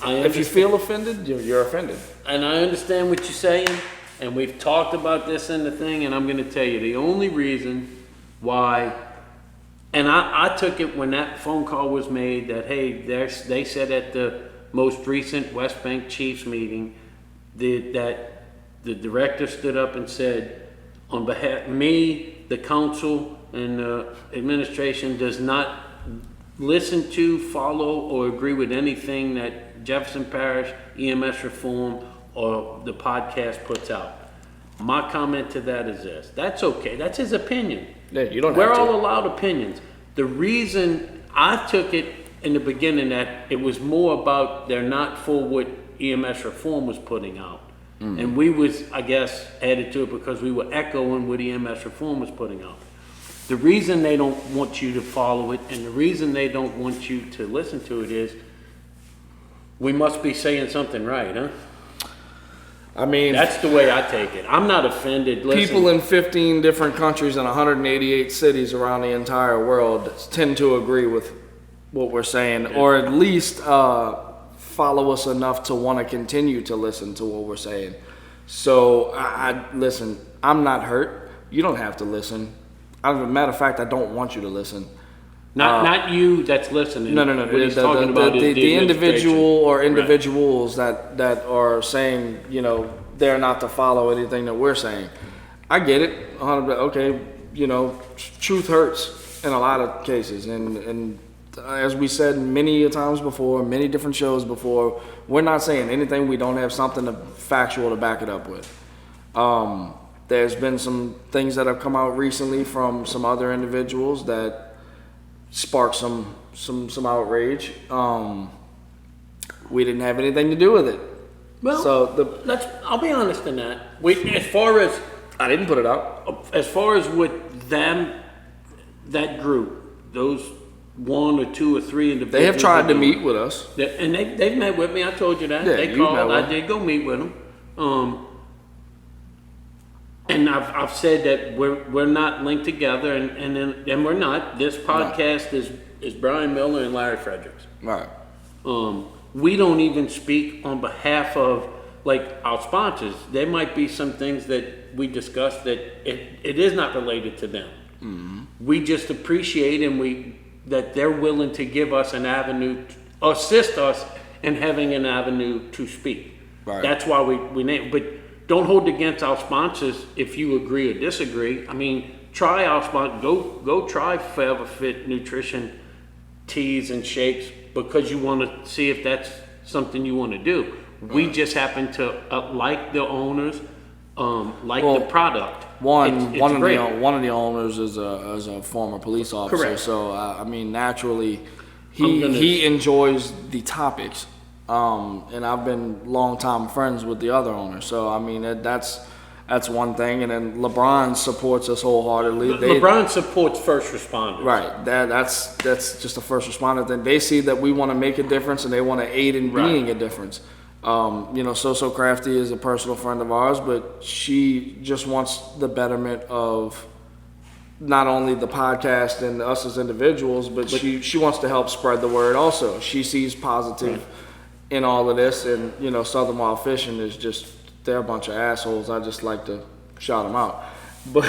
if you feel offended, you're offended. And I understand what you're saying, and we've talked about this in the thing, and I'm going to tell you the only reason why, and I took it when that phone call was made that, hey, they said at the most recent West Bank Chiefs meeting that the director stood up and said, on behalf of me, the council, and the administration does not listen to, follow, or agree with anything that Jefferson Parish EMS Reform or the podcast puts out. My comment to that is this: that's okay. That's his opinion. Yeah, you don't We're have to. all allowed opinions. The reason I took it in the beginning that it was more about they're not for what EMS Reform was putting out. And we was, I guess, added to it because we were echoing what EMS Reform was putting out. The reason they don't want you to follow it and the reason they don't want you to listen to it is we must be saying something right, huh? I mean, That's the way I take it. I'm not offended. Listen, people in 15 different countries and 188 cities around the entire world tend to agree with what we're saying, or at least follow us enough to want to continue to listen to what we're saying. So, I listen, I'm not hurt. You don't have to listen. As a matter of fact, I don't want you to listen. not you that's listening. No. What he's talking about is The individual or Right. individuals that are saying, they're not to follow anything that we're saying. I get it. 100%. Okay, truth hurts in a lot of cases. And as we said many times before, many different shows before, we're not saying anything we don't have something factual to back it up with. There's been some things that have come out recently from some other individuals that sparked some outrage. We didn't have anything to do with it. Well, So I'll be honest in that. As far as I didn't put it out. with that group, those 1 or 2 or 3 individuals. They have tried to meet with us. And they've met with me. I told you that. Yeah, They you've met called. with I them. did go meet with them. And I've said that we're not linked together, and we're not. This podcast is Brian Miller and Larry Fredericks. Right. We don't even speak on behalf of like our sponsors. There might be some things that we discuss that it is not related to them. We just appreciate that they're willing to give us an avenue, assist us in having an avenue to speak. Right. That's why we name, but don't hold it against our sponsors if you agree or disagree. I mean, try our sponsor, go try Forever Fit Nutrition teas and shakes because you want to see if that's something you want to do. We just happen to like the owners, like the product. It's One great. of the owners is a former police officer, Correct. so I mean naturally, I'm gonna- he enjoys the topics, and I've been longtime friends with the other owner, so I mean that's one thing, and then LeBron supports us wholeheartedly. LeBron supports first responders. Right, that's just a first responder thing. They see that we want to make a difference, and they want to aid in Right. being a difference. So Crafty is a personal friend of ours, but she just wants the betterment of not only the podcast and us as individuals, but she wants to help spread the word also. She sees positive in all of this, and Southern Wild Fishing is just, they're a bunch of assholes. I just like to shout them out, but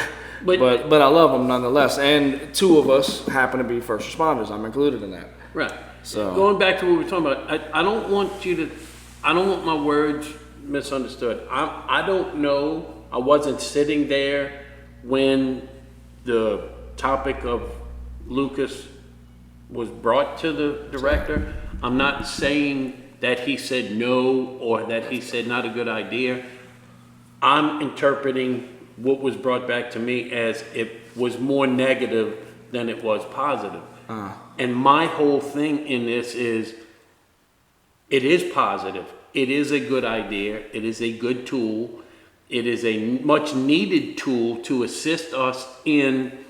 I love them nonetheless. And two of us happen to be first responders. I'm included in that. Right. So- going back to what we were talking about, I don't want my words misunderstood. I don't know. I wasn't sitting there when the topic of Lucas was brought to the director. I'm not saying that he said no or that he said not a good idea. I'm interpreting what was brought back to me as it was more negative than it was positive. And my whole thing in this is, it is positive. It is a good idea. It is a good tool. It is a much needed tool to assist us in,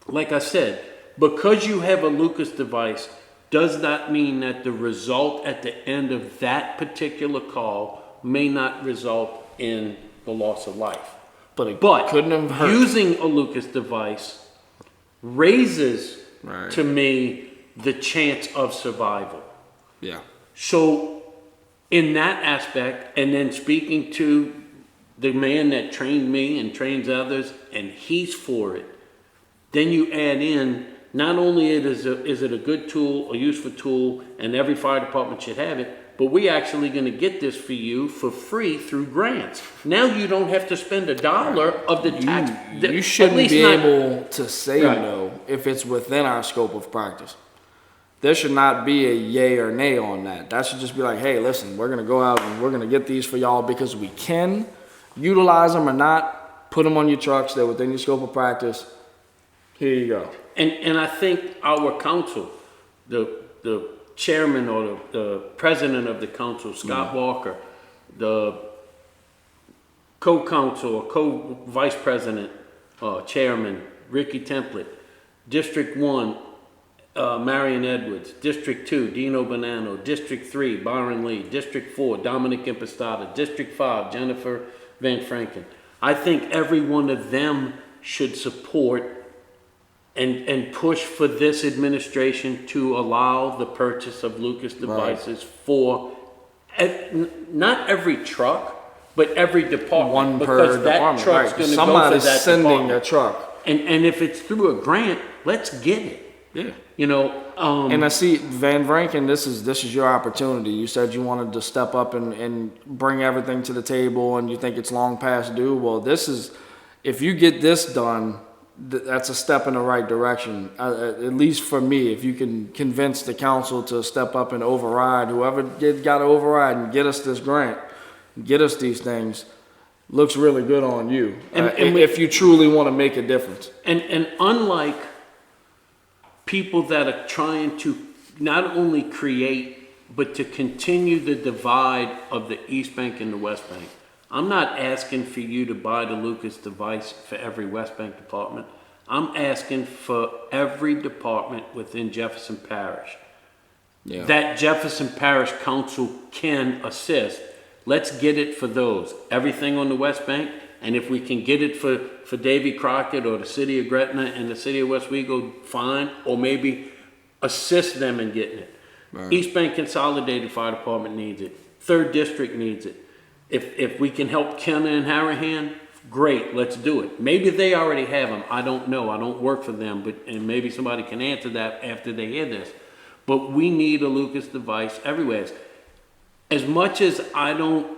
like I said, because you have a Lucas device does not mean that the result at the end of that particular call may not result in the loss of life. But it But couldn't have hurt. using a Lucas device raises, Right. to me, the chance of survival. Yeah. So, in that aspect, and then speaking to the man that trained me and trains others, and he's for it, then you add in, not only is it a good tool, a useful tool, and every fire department should have it, but we actually going to get this for you for free through grants. Now you don't have to spend $1 of the tax. You at shouldn't least be not- able to say Right. no if it's within our scope of practice. There should not be a yay or nay on that. That should just be like, hey, listen, we're going to go out and we're going to get these for y'all because we can. Utilize them or not, put them on your trucks. They're within your scope of practice. Here you go. And I think our council, the chairman or the president of the council, Scott Walker, the co-council or co-vice president, chairman, Ricky Template, District 1, Marion Edwards, District 2, Dino Bonanno, District 3, Byron Lee, District 4, Dominic Impostata, District 5, Jennifer Van Franken. I think every one of them should support and push for this administration to allow the purchase of Lucas devices for not every truck, but every department. One per because that department. truck's Right. gonna go Somebody's for that sending department. a truck. And if it's through a grant, let's get it. Yeah. You know, And I see Van Vranken, this is your opportunity. You said you wanted to step up and bring everything to the table and you think it's long past due. Well, if you get this done, that's a step in the right direction. At least for me, if you can convince the council to step up and override, whoever got to override and get us this grant, get us these things, looks really good on you. If you truly want to make a difference. and unlike people that are trying to not only create, but to continue the divide of the East Bank and the West Bank. I'm not asking for you to buy the Lucas device for every West Bank department. I'm asking for every department within Jefferson Parish. Yeah. That Jefferson Parish Council can assist. Let's get it for those. Everything on the West Bank, and if we can get it for Davy Crockett or the city of Gretna and the city of Westwego, fine, or maybe assist them in getting it. Right. East Bank Consolidated Fire Department needs it. 3rd District needs it. If we can help Kenner and Harahan, great, let's do it. Maybe they already have them, I don't know, I don't work for them, and maybe somebody can answer that after they hear this. But we need a Lucas device everywhere. as much as I don't,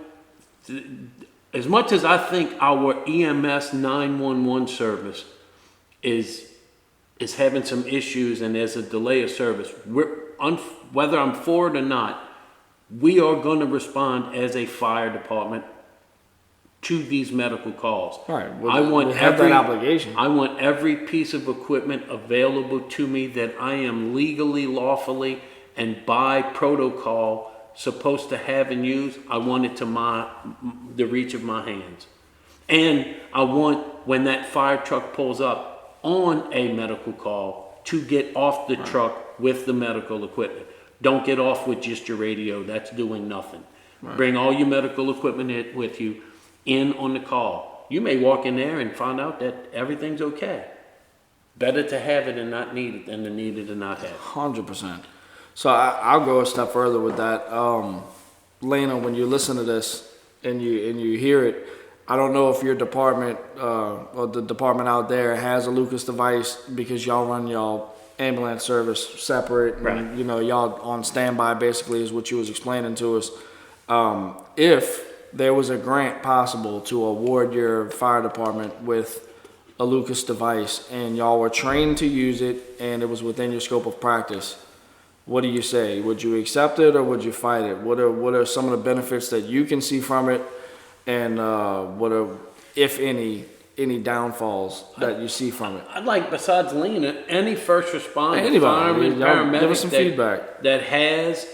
as much as I think our EMS 911 service is having some issues and there's a delay of service, whether I'm for it or not, we are going to respond as a fire department to these medical calls. Right. I want we have every that obligation. I want every piece of equipment available to me that I am legally, lawfully, and by protocol supposed to have and use. I want it to the reach of my hands. And I want, when that fire truck pulls up on a medical call, to get off the truck with the medical equipment. Don't get off with just your radio. That's doing nothing. Right. Bring all your medical equipment with you in on the call. You may walk in there and find out that everything's okay. Better to have it and not need it than to need it and not have it. 100%. So I'll go a step further with that. Lena, when you listen to this and you hear it, I don't know if your department or the department out there has a Lucas device, because y'all run y'all ambulance service separate, and Right. y'all on standby basically is what you was explaining to us. If there was a grant possible to award your fire department with a Lucas device and y'all were trained to use it and it was within your scope of practice, what do you say? Would you accept it or would you fight it? What are some of the benefits that you can see from it, and what are, if any downfalls that you see from it? I'd like, besides Lena, any first responder, Anybody, fireman, y'all paramedic give us some feedback. that has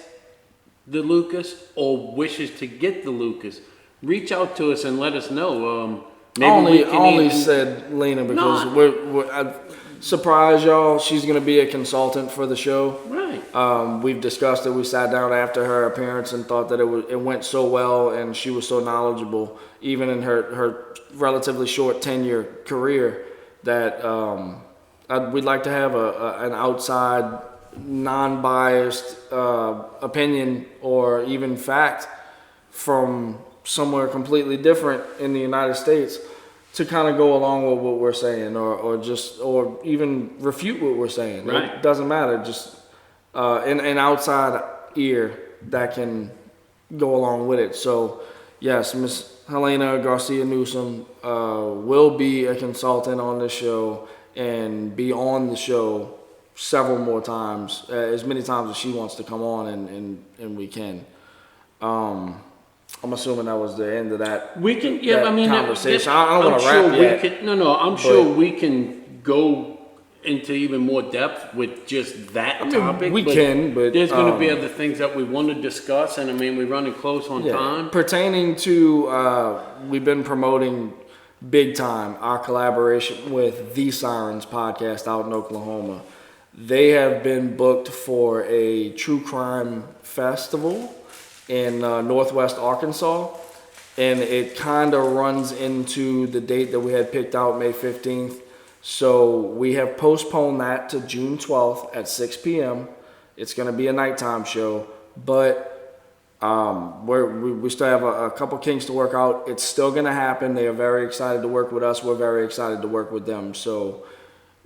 the Lucas or wishes to get the Lucas, reach out to us and let us know. Maybe we can only even- said Lena because No, we're I surprise y'all. She's gonna be a consultant for the show. Right. We've discussed it. We sat down after her appearance and thought that it went so well, and she was so knowledgeable, even in her relatively short tenure career, that we'd like to have an outside, non-biased opinion or even fact from somewhere completely different in the United States to kind of go along with what we're saying, or even refute what we're saying. Right. It doesn't matter. Just an outside ear that can go along with it. So yes, Miss Helena Garcia Newsom will be a consultant on this show and be on the show several more times, as many times as she wants to come on, and we can. I'm assuming that was the end of that. We can, yeah, that I mean, conversation. I don't want to I'm wrap sure yet. we can, I'm sure we can go into even more depth with just that topic. we can, but, there's going to be other things that we want to discuss, and I mean, we're running close on time. Pertaining to, we've been promoting big time our collaboration with The Sirens podcast out in Oklahoma. They have been booked for a true crime festival in Northwest Arkansas, and it kind of runs into the date that we had picked out, May 15th. So we have postponed that to June 12th at 6 p.m. It's going to be a nighttime show, but we still have a couple kinks to work out. It's still going to happen. They are very excited to work with us. We're very excited to work with them. So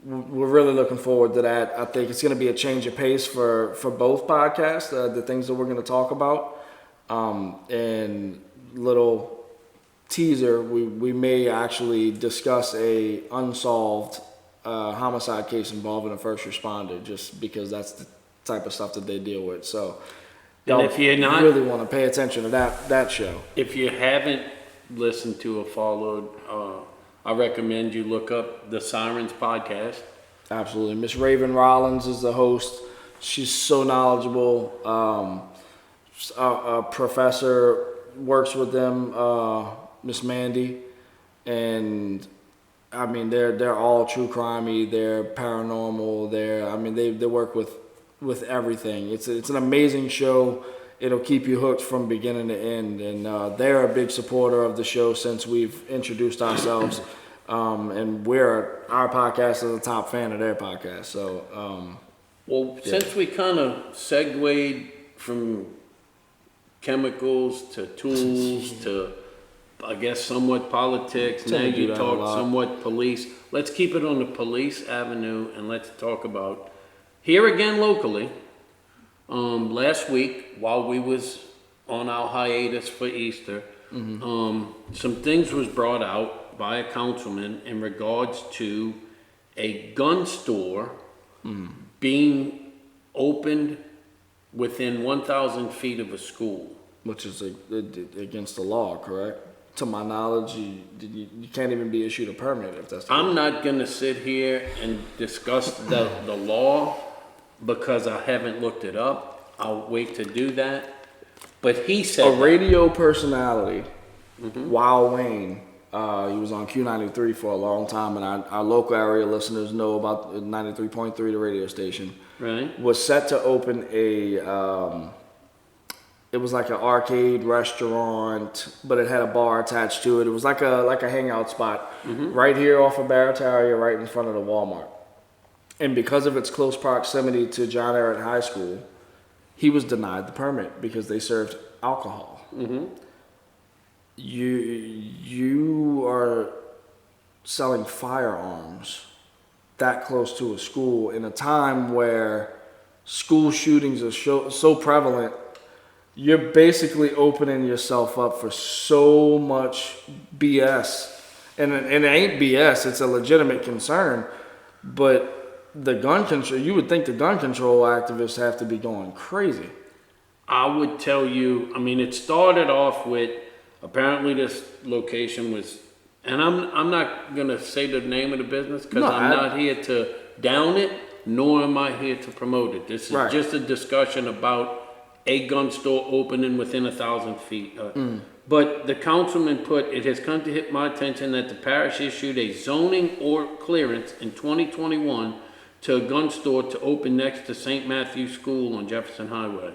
we're really looking forward to that. I think it's going to be a change of pace for both podcasts, the things that we're going to talk about. And little teaser, we may actually discuss a unsolved homicide case involving a first responder, just because that's the type of stuff that they deal with. So And if you're not, really want to pay attention to that show. if you haven't listened to or followed, I recommend you look up the Sirens podcast. Absolutely. Miss Raven Rollins is the host. She's so knowledgeable. A professor works with them, Miss Mandy, and I mean they're all true crimey. They're paranormal. They work with everything. It's an amazing show. It'll keep you hooked from beginning to end, and they're a big supporter of the show since we've introduced ourselves. And our podcast is a top fan of their podcast. So Since we kind of segued from chemicals to tools to, I guess, somewhat politics, now Tend to do you that a talk lot. somewhat police. Let's keep it on the police avenue, and let's talk about here again locally. Last week, while we was on our hiatus for Easter, some things was brought out by a councilman in regards to a gun store being opened within 1,000 feet of a school. Which is against the law, correct? To my knowledge, you can't even be issued a permit if that's the I'm not gonna sit here and discuss the law because I haven't looked it up. I'll wait to do that. But he A said, radio personality, Wow Wayne, he was on Q93 for a long time, and our local area listeners know about 93.3, the radio station, right? was set to open it was like an arcade restaurant, but it had a bar attached to it. It was like a hangout spot right here off of Barataria, right in front of the Walmart. And because of its close proximity to John Ehret High School, he was denied the permit because they served alcohol. You are selling firearms that close to a school in a time where school shootings are so prevalent. You're basically opening yourself up for so much BS. And it ain't BS, it's a legitimate concern. But the gun control, you would think the gun control activists have to be going crazy. I would tell you, I mean, it started off with, apparently this location was, and I'm not gonna say the name of the business because I'm not here to down it, nor am I here to promote it. This is just a discussion about a gun store opening within 1,000 feet. But the councilman put, it has come to my attention that the parish issued a zoning or clearance in 2021 to a gun store to open next to St. Matthew's School on Jefferson Highway.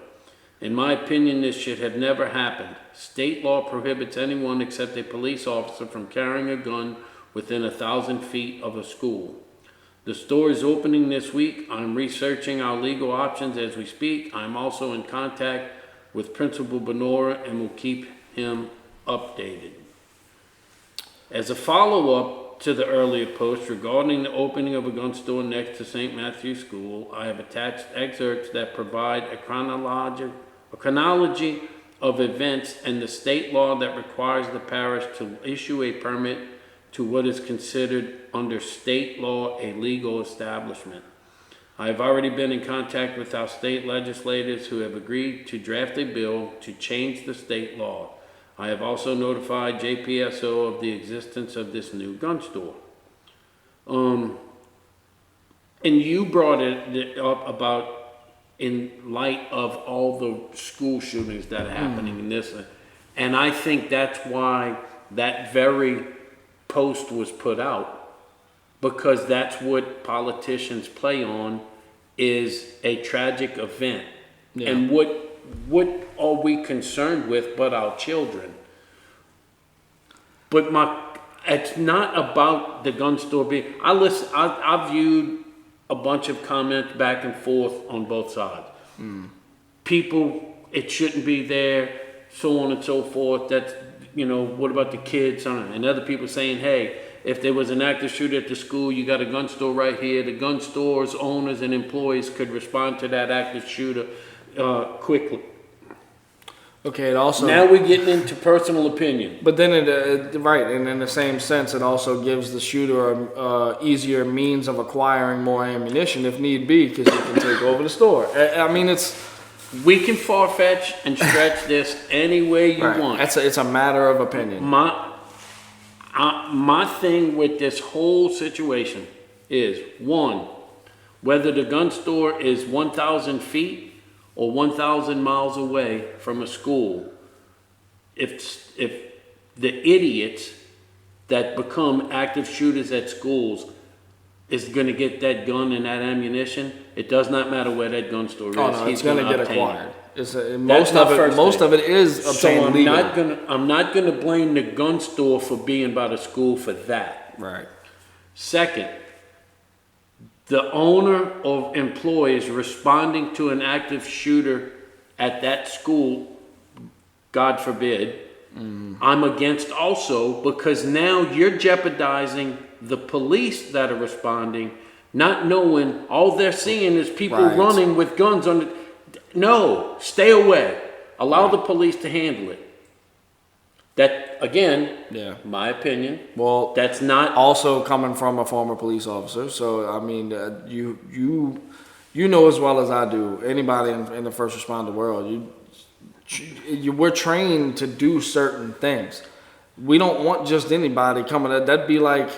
In my opinion, this should have never happened. State law prohibits anyone except a police officer from carrying a gun within 1,000 feet of a school. The store is opening this week. I'm researching our legal options as we speak. I'm also in contact with Principal Benora and will keep him updated. As a follow-up to the earlier post regarding the opening of a gun store next to St. Matthew's School, I have attached excerpts that provide a chronology of events and the state law that requires the parish to issue a permit to what is considered under state law a legal establishment. I have already been in contact with our state legislators who have agreed to draft a bill to change the state law. I have also notified JPSO of the existence of this new gun store. And you brought it up about in light of all the school shootings that are happening in this. And I think that's why that very post was put out, because that's what politicians play on, is a tragic event. Yeah. And what are we concerned with but our children? But it's not about the gun store being, I viewed a bunch of comments back and forth on both sides. People, it shouldn't be there, so on and so forth. That's, what about the kids? And other people saying, hey, if there was an active shooter at the school, you got a gun store right here. The gun store's owners and employees could respond to that active shooter quickly. Okay, it also... Now we're getting into personal opinion. But then and in the same sense, it also gives the shooter a easier means of acquiring more ammunition if need be, because he can take over the store. I mean, we can far-fetch and stretch this any way you want. It's a matter of opinion. My thing with this whole situation is, one, whether the gun store is 1,000 feet or 1,000 miles away from a school, if the idiots that become active shooters at schools is going to get that gun and that ammunition, it does not matter where that gun store is. Oh no, it's going to get acquired. Most of it is obtained legally. I'm not going to blame the gun store for being by the school for that. Right. Second, the owner or employees responding to an active shooter at that school, God forbid, I'm against also, because now you're jeopardizing the police that are responding, not knowing, all they're seeing is people running with guns on the... No, stay away. Allow the police to handle it. That, again, Yeah. my opinion, Well, that's not, also coming from a former police officer, so I mean, you know as well as I do. Anybody in the first responder world, we're trained to do certain things. We don't want just anybody coming. That'd be like,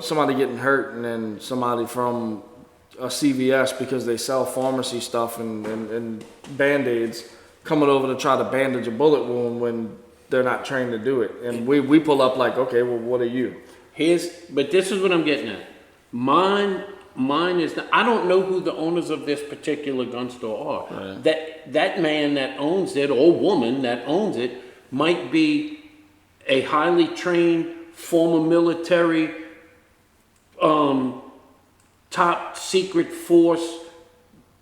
somebody getting hurt and then somebody from a CVS because they sell pharmacy stuff and Band-Aids coming over to try to bandage a bullet wound when they're not trained to do it. And we pull up like, okay, well, what are you? but this is what I'm getting at. Mine is, I don't know who the owners of this particular gun store are. Right. That man that owns it, or woman that owns it, might be a highly trained former military, top secret force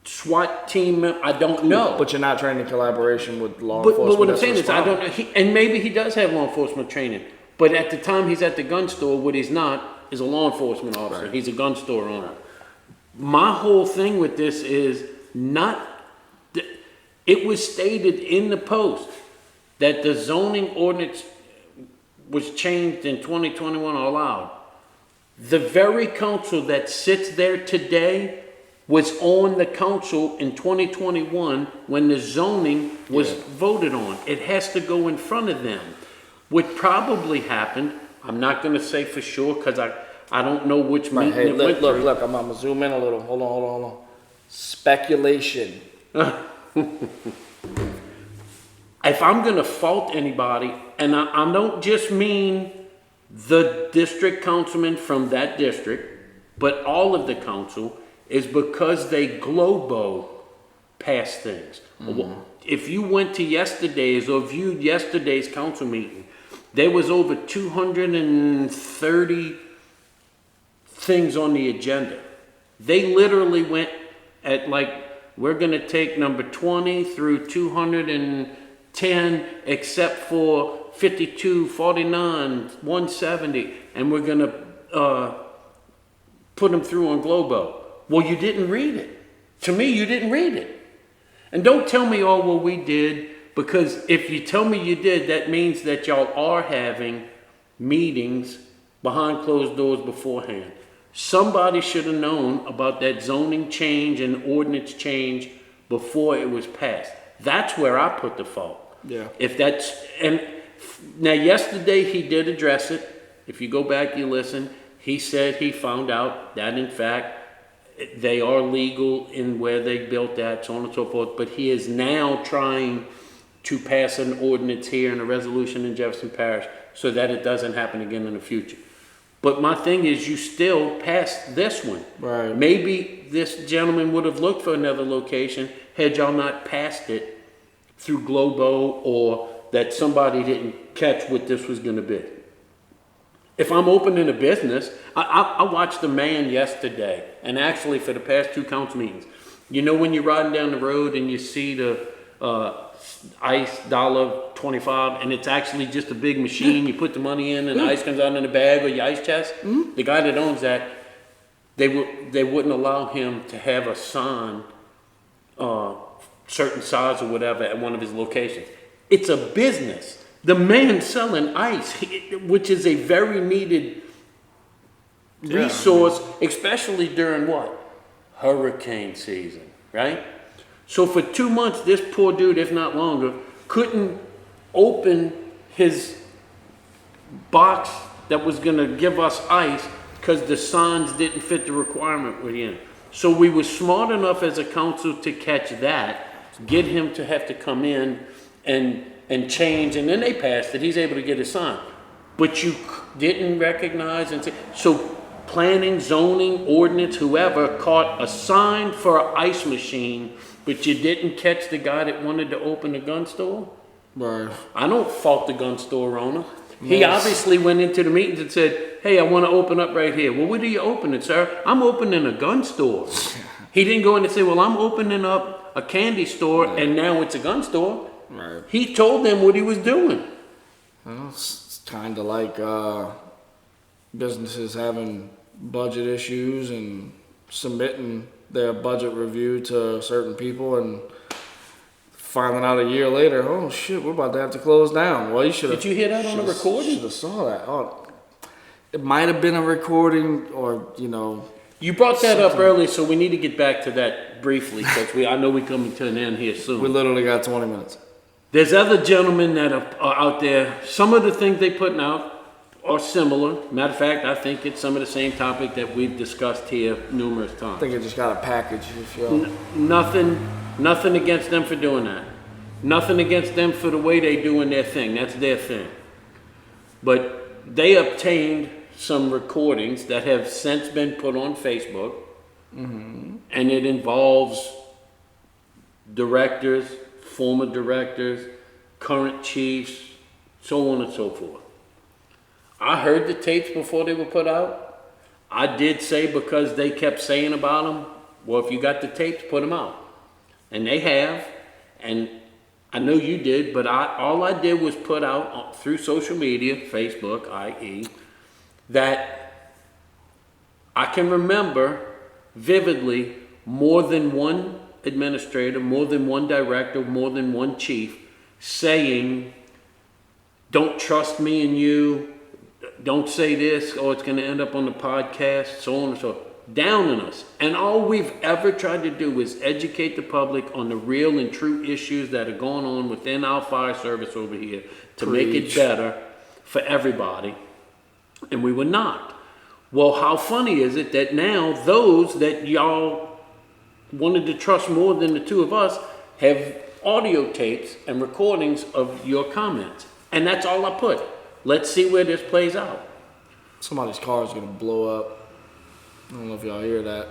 SWAT team. I don't know. But you're not trained in collaboration with law But enforcement. what I'm that's saying is, I don't responding. know. And maybe he does have law enforcement training. But at the time he's at the gun store, what he's not is a law enforcement officer. Right. He's a gun store owner. My whole thing with this is it was stated in the Post that the zoning ordinance was changed in 2021 or allowed. The very council that sits there today was on the council in 2021 when the zoning was voted on. It has to go in front of them. What probably happened, I'm not going to say for sure because I don't know which Right. meeting Hey, it went through. look, I'm gonna zoom in a little. Hold on. Speculation. If I'm going to fault anybody, and I don't just mean the district councilman from that district, but all of the council, is because they globo past things. If you went to yesterday's or viewed yesterday's council meeting, there was over 230 things on the agenda. They literally went at we're going to take number 20 through 210 except for 52, 49, 170, and we're going to put them through on Globo. Well, you didn't read it. To me, you didn't read it. And don't tell me, oh, well, we did, because if you tell me you did, that means that y'all are having meetings behind closed doors beforehand. Somebody should have known about that zoning change and ordinance change before it was passed. That's where I put the fault. Yeah. Now yesterday he did address it. If you go back, you listen, he said he found out that in fact they are legal in where they built that, so on and so forth, but he is now trying to pass an ordinance here and a resolution in Jefferson Parish so that it doesn't happen again in the future. But my thing is, you still passed this one. Right. Maybe this gentleman would have looked for another location had y'all not passed it through Globo, or that somebody didn't catch what this was going to be. If I'm opening a business, I watched a man yesterday, and actually for the past 2 council meetings. You know when you're riding down the road and you see the ice $1.25, and it's actually just a big machine. You put the money in, and the ice comes out in a bag or your ice chest. The guy that owns that, they wouldn't allow him to have a sign, certain size or whatever, at one of his locations. It's a business. The man selling ice, which is a very needed resource, especially during what? Hurricane season, right? So for 2 months, this poor dude, if not longer, couldn't open his box that was going to give us ice because the signs didn't fit the requirement we're in. So we were smart enough as a council to catch that, get him to have to come in and change, and then they passed it. He's able to get a sign. But you didn't recognize and say, so planning, zoning, ordinance, whoever caught a sign for an ice machine, but you didn't catch the guy that wanted to open a gun store? Right. I don't fault the gun store owner. He obviously went into the meetings and said, hey, I want to open up right here. Well, what are you opening, sir? I'm opening a gun store. He didn't go in and say, well, I'm opening up a candy store, and now it's a gun store. Right. He told them what he was doing. Well, it's kind of like businesses having budget issues and submitting their budget review to certain people and finding out a year later, oh shit, we're about to have to close down. Well, you should have. Did you hear that on the recording? Should have saw that. Oh, it might have been a recording, or You brought that up early, so we need to get back to that briefly because I know we're coming to an end here soon. we literally got 20 minutes. There's other gentlemen that are out there. Some of the things they putting out are similar. Matter of fact, I think it's some of the same topic that we've discussed here numerous I times. think it just got a package. If you Nothing against them for doing that. Nothing against them for the way they doing their thing. That's their thing. But they obtained some recordings that have since been put on Facebook, and it involves directors, former directors, current chiefs, so on and so forth. I heard the tapes before they were put out. I did say, because they kept saying about them, well, if you got the tapes, put them out. And they have, and I know you did, but all I did was put out through social media, Facebook, i.e., that I can remember vividly more than one administrator, more than one director, more than one chief saying, don't trust me and you, don't say this, or it's going to end up on the podcast, so on and so forth, downing us. And all we've ever tried to do is educate the public on the real and true issues that are going on within our fire service over here to make it better for everybody. And we were not. Well, how funny is it that now those that y'all wanted to trust more than the two of us have audio tapes and recordings of your comments? And that's all I put. Let's see where this plays out. Somebody's car is gonna blow up. I don't know if y'all hear that.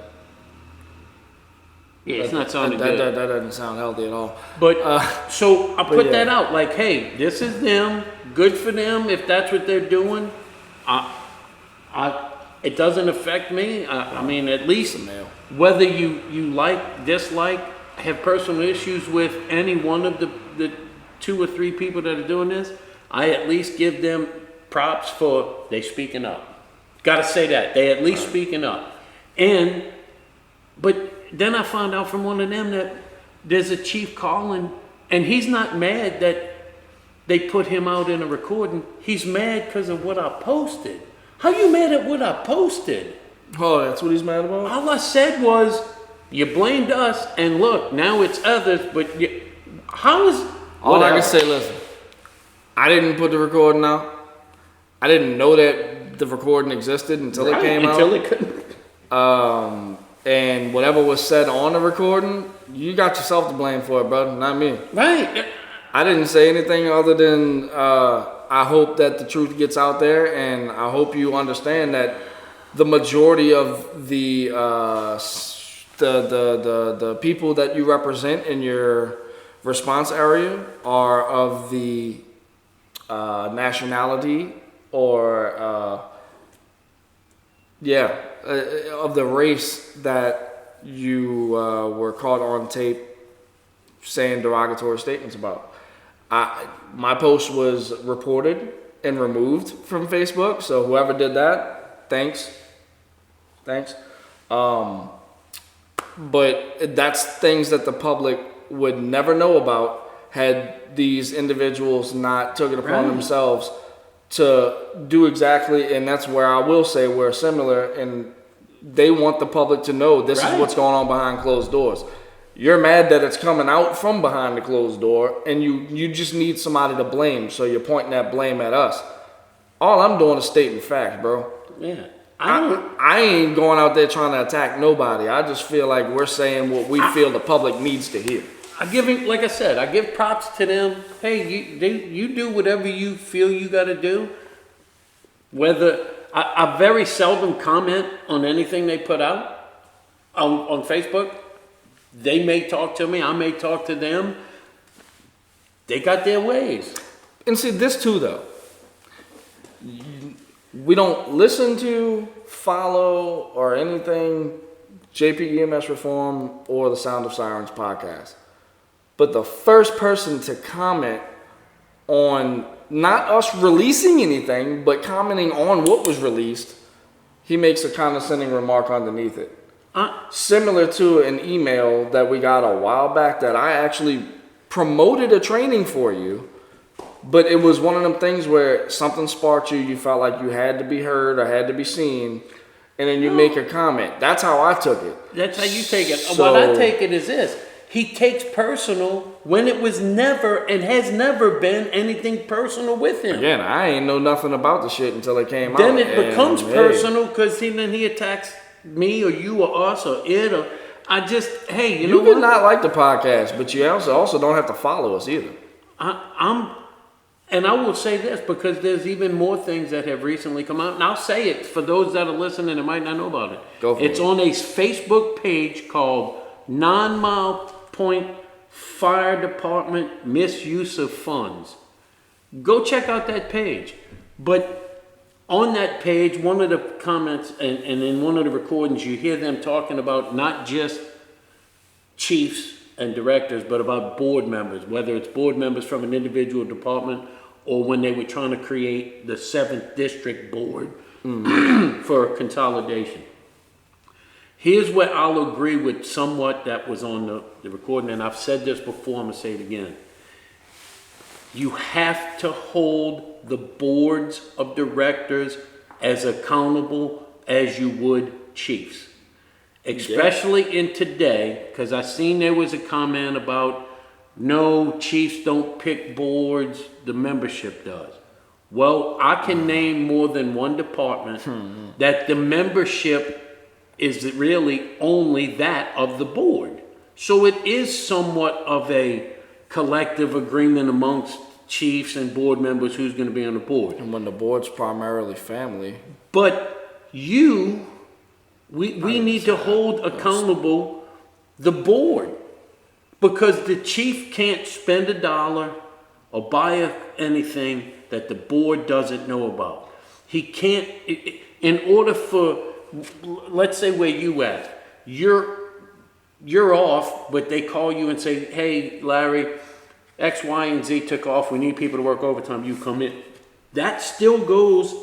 Yeah, it's not sounding that, good. That doesn't sound healthy at all. But so I put yeah. that out like, hey, this is them. Good for them if that's what they're doing. It doesn't affect me. I mean, at least whether you like, dislike, have personal issues with any one of the 2 or 3 people that are doing this, I at least give them props for they speaking up. Got to say that they at least speaking up. But then I found out from one of them that there's a chief calling, and he's not mad that they put him out in a recording. He's mad because of what I posted. How you mad at what I posted? Oh, that's what he's mad about? All I said was, you blamed us, and look, now it's others, but how is... All I can say, listen, I didn't put the recording out. I didn't know that the recording existed until it came out. Until it couldn't. And whatever was said on the recording, you got yourself to blame for it, brother, not me. Right. I didn't say anything other than I hope that the truth gets out there, and I hope you understand that the majority of the people that you represent in your response area are of the nationality or of the race that you were caught on tape saying derogatory statements about. My post was reported and removed from Facebook, so whoever did that, thanks. But that's things that the public would never know about had these individuals not took it upon themselves to do exactly, and that's where I will say we're similar, and they want the public to know this is what's going on behind closed doors. You're mad that it's coming out from behind the closed door, and you just need somebody to blame, so you're pointing that blame at us. All I'm doing is stating facts, bro. Yeah. I ain't going out there trying to attack nobody. I just feel like we're saying what we feel the public needs to hear. I give him, like I said, I give props to them. Hey, you do whatever you feel you got to do. Whether I very seldom comment on anything they put out on Facebook. They may talk to me, I may talk to them. They got their ways. And see, this too, though. We don't listen to, follow, or anything JPEMS Reform or the Sound of Sirens podcast. But the first person to comment on not us releasing anything, but commenting on what was released, he makes a condescending remark underneath it. Similar to an email that we got a while back that I actually promoted a training for you, but it was one of them things where something sparked you. You felt like you had to be heard or had to be seen, and then you make a comment. That's how I took it. That's how you take it. So- What I take it is this. He takes personal when it was never and has never been anything personal with him. Again, I ain't know nothing about the shit until it came out. Then it and, becomes hey, personal because then he attacks me or you or us or it or I just, hey, you know You could what? not like the podcast, but you also don't have to follow us either. And I will say this because there's even more things that have recently come out. And I'll say it for those that are listening that might not know about it. Go for It's it. on a Facebook page called 9 Mile Point Fire Department Misuse of Funds. Go check out that page. But on that page, one of the comments and in one of the recordings, you hear them talking about not just chiefs and directors, but about board members, whether it's board members from an individual department or when they were trying to create the 7th District Board for consolidation. Here's where I'll agree with somewhat that was on the recording, and I've said this before, I'm gonna say it again. You have to hold the boards of directors as accountable as you would chiefs. Especially in today, because I seen there was a comment about no, chiefs don't pick boards, the membership does. Well, I can name more than one department that the membership is really only that of the board. So it is somewhat of a collective agreement amongst chiefs and board members who's going to be on the board. And when the board's primarily family, But we need to hold accountable the board because the chief can't spend $1 or buy anything that the board doesn't know about. He can't, in order for, let's say where you at, you're off, but they call you and say, hey, Larry, X, Y, and Z took off. We need people to work overtime. You come in. That still goes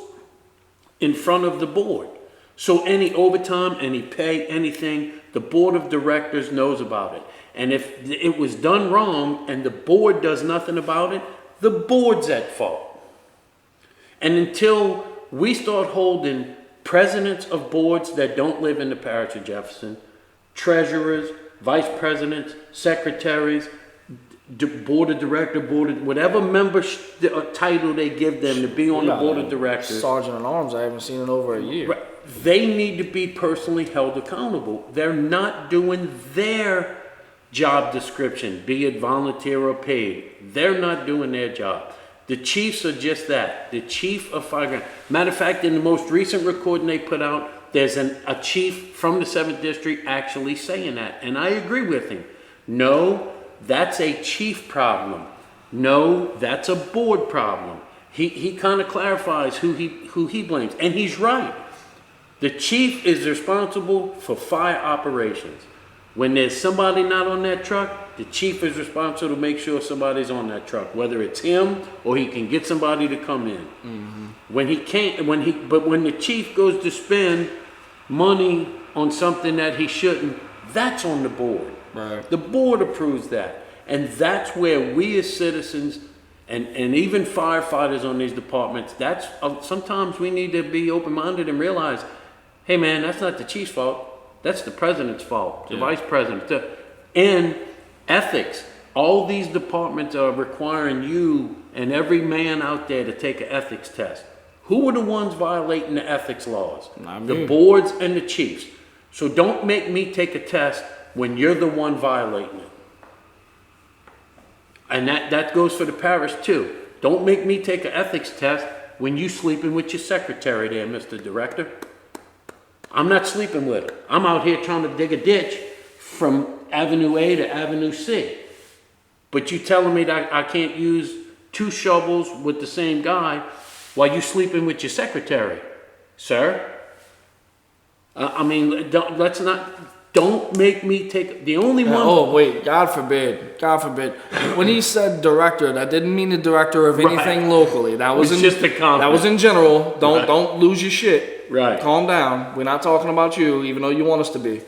in front of the board. So any overtime, any pay, anything, the board of directors knows about it. And if it was done wrong and the board does nothing about it, the board's at fault. And until we start holding presidents of boards that don't live in the parish of Jefferson, treasurers, vice presidents, secretaries, board of director, whatever member title they give them to be on the board of directors. Sergeant at Arms, I haven't seen in over a year. Right. They need to be personally held accountable. They're not doing their job description, be it volunteer or paid. They're not doing their job. The chiefs are just that. The chief of fire. Matter of fact, in the most recent recording they put out, there's a chief from the 7th District actually saying that. And I agree with him. No, that's a chief problem. No, that's a board problem. He kind of clarifies who he blames. And he's right. The chief is responsible for fire operations. When there's somebody not on that truck, the chief is responsible to make sure somebody's on that truck, whether it's him or he can get somebody to come in. Mm-hmm. When the chief goes to spend money on something that he shouldn't, that's on the board. Right. The board approves that. And that's where we as citizens and even firefighters on these departments, sometimes we need to be open-minded and realize, hey man, that's not the chief's fault. That's the president's fault, the vice president. And ethics. All these departments are requiring you and every man out there to take an ethics test. Who are the ones violating the ethics laws? Not me. The boards and the chiefs. So don't make me take a test when you're the one violating it. And that goes for the parish too. Don't make me take an ethics test when you sleeping with your secretary there, Mr. Director. I'm not sleeping with her. I'm out here trying to dig a ditch from Avenue A to Avenue C. But you telling me that I can't use 2 shovels with the same guy while you sleeping with your secretary, sir? Don't make me take the only one. Oh wait, God forbid. When he said director, that didn't mean the director of anything locally. That was It's just a comment. That was in general. Right. Don't lose your shit. Right. Calm down. We're not talking about you, even though you want us to be.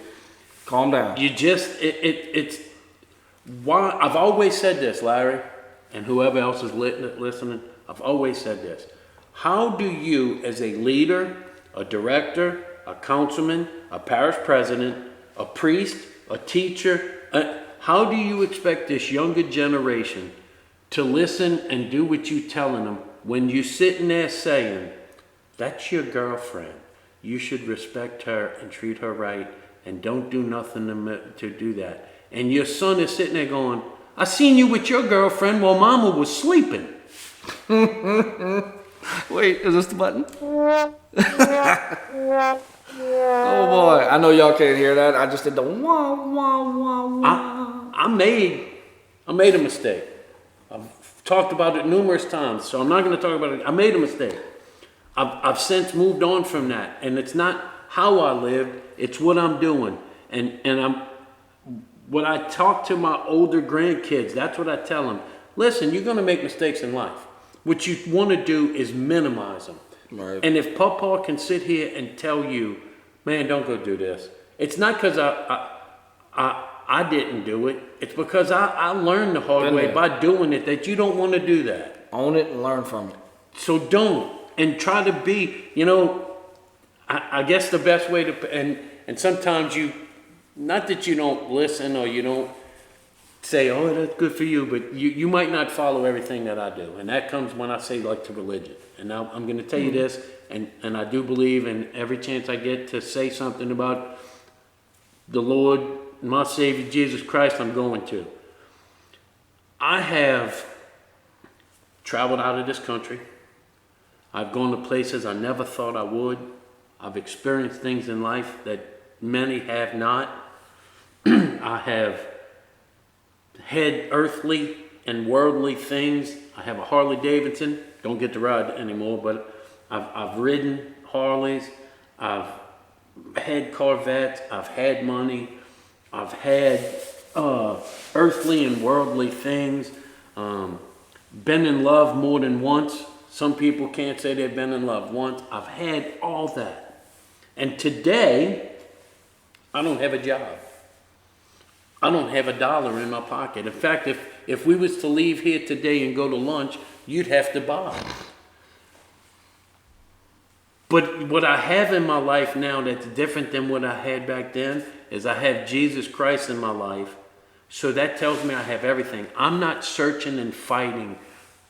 Calm down. You just it's Why? I've always said this, Larry, and whoever else is listening, I've always said this. How do you, as a leader, a director, a councilman, a parish president, a priest, a teacher, how do you expect this younger generation to listen and do what you're telling them when you're sitting there saying, that's your girlfriend, you should respect her and treat her right and don't do nothing to do that. And your son is sitting there going, I seen you with your girlfriend while mama was sleeping. Wait, is this the button? Oh boy, I know y'all can't hear that. I just did the wah, wah, wah, wah. I made a mistake. I've talked about it numerous times, so I'm not going to talk about it. I made a mistake. I've since moved on from that, and it's not how I lived, it's what I'm doing. And when I talk to my older grandkids, that's what I tell them. Listen, you're going to make mistakes in life. What you want to do is minimize them. Right. And if Papa can sit here and tell you, man, don't go do this. It's not because I didn't do it. It's because I learned the hard way by doing it that you don't want to do that. Own it and learn from it. So don't. And try to be, I guess the best way to, and sometimes not that you don't listen or you don't say, oh, that's good for you, but you might not follow everything that I do. And that comes when I say like to religion. And now I'm going to tell you this, and I do believe, and every chance I get to say something about the Lord, my Savior, Jesus Christ, I'm going to. I have traveled out of this country. I've gone to places I never thought I would. I've experienced things in life that many have not. I have had earthly and worldly things. I have a Harley Davidson. Don't get to ride anymore, but I've ridden Harleys. I've had Corvettes. I've had money. I've had earthly and worldly things. Been in love more than once. Some people can't say they've been in love once. I've had all that. And today, I don't have a job. I don't have $1 in my pocket. In fact, if we was to leave here today and go to lunch, you'd have to buy. But what I have in my life now that's different than what I had back then is I have Jesus Christ in my life. So that tells me I have everything. I'm not searching and fighting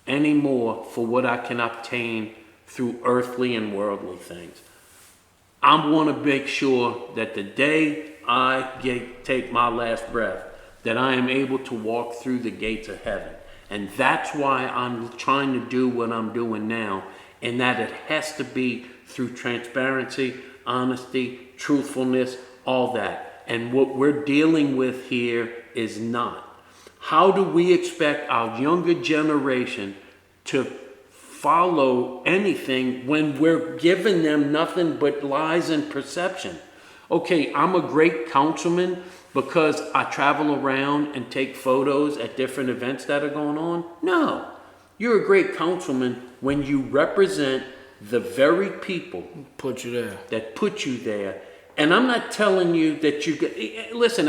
anymore for what I can obtain through earthly and worldly things. I want to make sure that the day I take my last breath, that I am able to walk through the gates of heaven. And that's why I'm trying to do what I'm doing now, and that it has to be through transparency, honesty, truthfulness, all that. And what we're dealing with here is not. How do we expect our younger generation to follow anything when we're giving them nothing but lies and perception? Okay, I'm a great councilman because I travel around and take photos at different events that are going on? No. You're a great councilman when you represent the very people Put you there. that put you there. And I'm not telling you that you get, listen,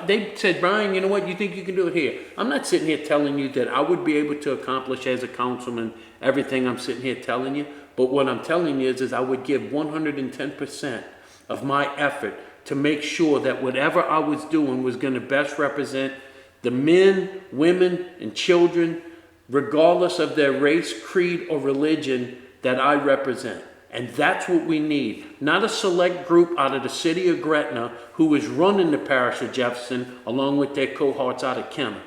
they said, Brian, you know what, you think you can do it here. I'm not sitting here telling you that I would be able to accomplish as a councilman everything I'm sitting here telling you. But what I'm telling you is I would give 110% of my effort to make sure that whatever I was doing was going to best represent the men, women, and children, regardless of their race, creed, or religion that I represent. And that's what we need. Not a select group out of the city of Gretna who is running the parish of Jefferson along with their cohorts out of Kenner.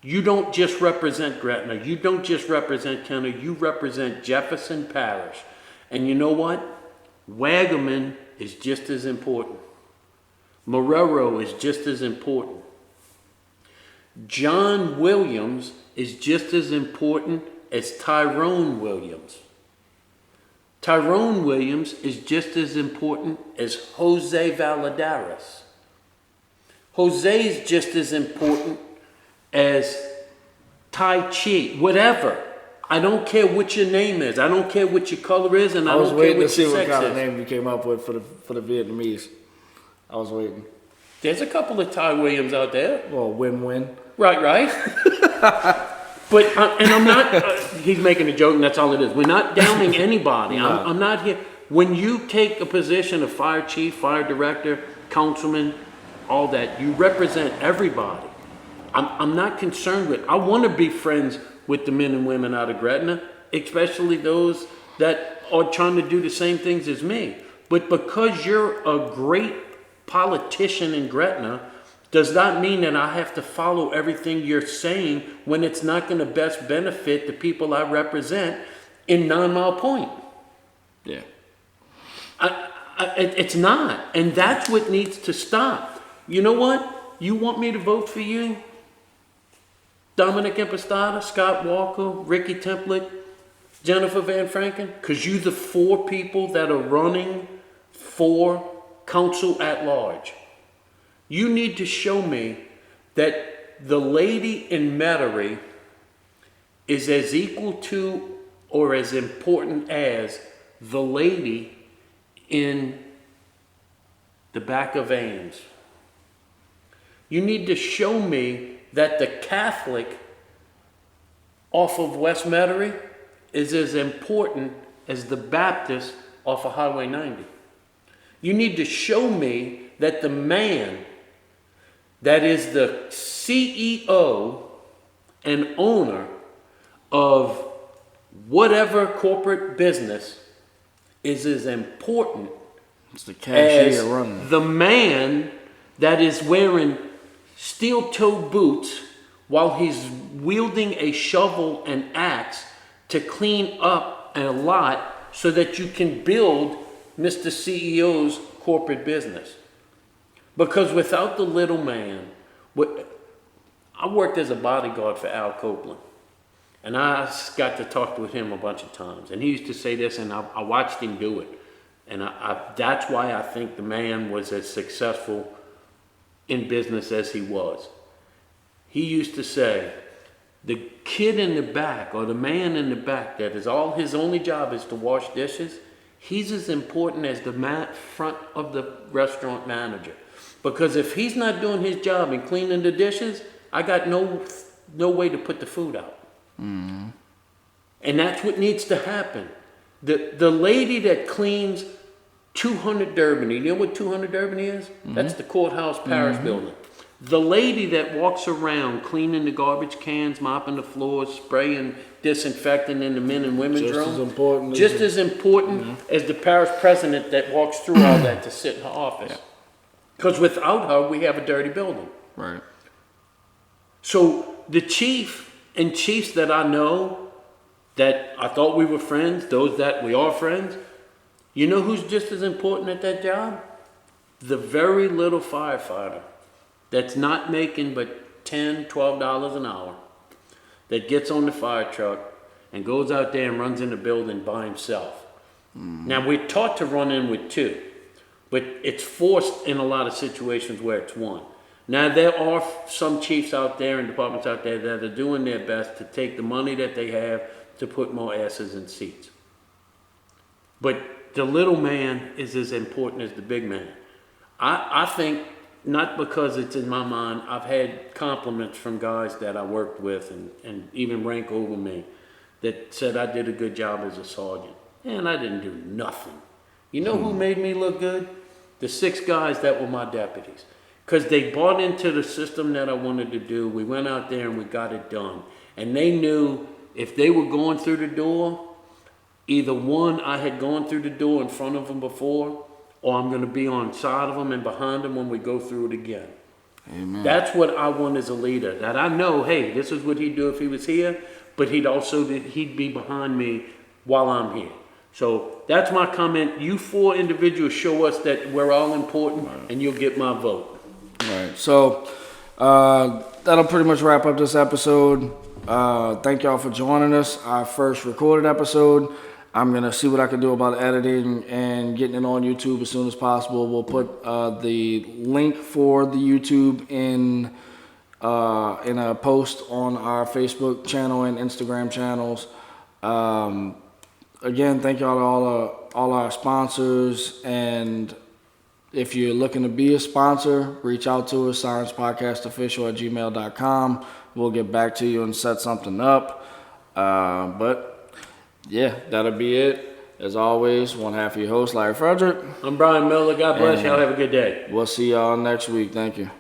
You don't just represent Gretna. You don't just represent Kenner. You represent Jefferson Parish. And you know what? Wagaman is just as important. Marrero is just as important. John Williams is just as important as Tyrone Williams. Tyrone Williams is just as important as Jose Valladares. Jose is just as important as Tai Chi, whatever. I don't care what your name is. I don't care what your color is, and I don't care what your sex is. I was waiting to see what kind of name you came up with for the Vietnamese. I was waiting. There's a couple of Ty Williams out there. Well, win-win. Right. But, and I'm not, he's making a joke and that's all it is. We're not downing anybody. No. I'm not here. When you take a position of fire chief, fire director, councilman, all that, you represent everybody. I'm not concerned with, I want to be friends with the men and women out of Gretna, especially those that are trying to do the same things as me. But because you're a great politician in Gretna, does not mean that I have to follow everything you're saying when it's not going to best benefit the people I represent in 9 Mile Point. Yeah. It's not. And that's what needs to stop. You know what? You want me to vote for you? Dominic Impostata, Scott Walker, Ricky Template, Jennifer Van Franken? Because you the 4 people that are running for council at large. You need to show me that the lady in Metairie is as equal to or as important as the lady in the back of Ames. You need to show me that the Catholic off of West Metairie is as important as the Baptist off of Highway 90. You need to show me that the man that is the CEO and owner of whatever corporate business is as important It's the cashier as running. the man that is wearing steel-toed boots while he's wielding a shovel and axe to clean up a lot so that you can build Mr. CEO's corporate business. Because without the little man, I worked as a bodyguard for Al Copeland. And I got to talk with him a bunch of times. And he used to say this, and I watched him do it. And that's why I think the man was as successful in business as he was. He used to say, the kid in the back, or the man in the back, that is all his only job is to wash dishes, he's as important as the front of the restaurant manager. Because if he's not doing his job and cleaning the dishes, I got no way to put the food out. Mm-hmm. And that's what needs to happen. The lady that cleans 200 Durban, you know what 200 Durban is? Mm-hmm. That's the courthouse parish building. The lady that walks around cleaning the garbage cans, mopping the floors, spraying disinfectant in the men and women's room. Just as important as the parish president that walks through all that to sit in her office. Yeah. Because without her, we have a dirty building. Right. So the chief and chiefs that I know, that I thought we were friends, those that we are friends, you know who's just as important at that job? The very little firefighter that's not making but $10, $12 an hour, that gets on the fire truck and goes out there and runs in the building by himself. Now, we're taught to run in with 2. But it's forced in a lot of situations where it's 1. Now, there are some chiefs out there and departments out there that are doing their best to take the money that they have to put more asses in seats. But the little man is as important as the big man. I think, not because it's in my mind, I've had compliments from guys that I worked with and even rank over me that said I did a good job as a sergeant. And I didn't do nothing. You know who made me look good? The 6 guys that were my deputies. Because they bought into the system that I wanted to do. We went out there and we got it done. And they knew if they were going through the door, either one, I had gone through the door in front of them before, or I'm going to be on side of them and behind them when we go through it again. Amen. That's what I want as a leader. That I know, hey, this is what he'd do if he was here, but he'd be behind me while I'm here. So that's my comment. You 4 individuals show us that we're all important, and you'll get my vote. Right. So that'll pretty much wrap up this episode. Thank y'all for joining us. Our first recorded episode. I'm going to see what I can do about editing and getting it on YouTube as soon as possible. We'll put the link for the YouTube in a post on our Facebook channel and Instagram channels. Again, thank y'all to all our sponsors and if you're looking to be a sponsor, reach out to us, sirenspodcastofficial@gmail.com. We'll get back to you and set something up. But yeah, that'll be it. As always, one half of your host, Larry Frederick. I'm Brian Miller. God bless. Y'all have a good day. We'll see y'all next week. Thank you.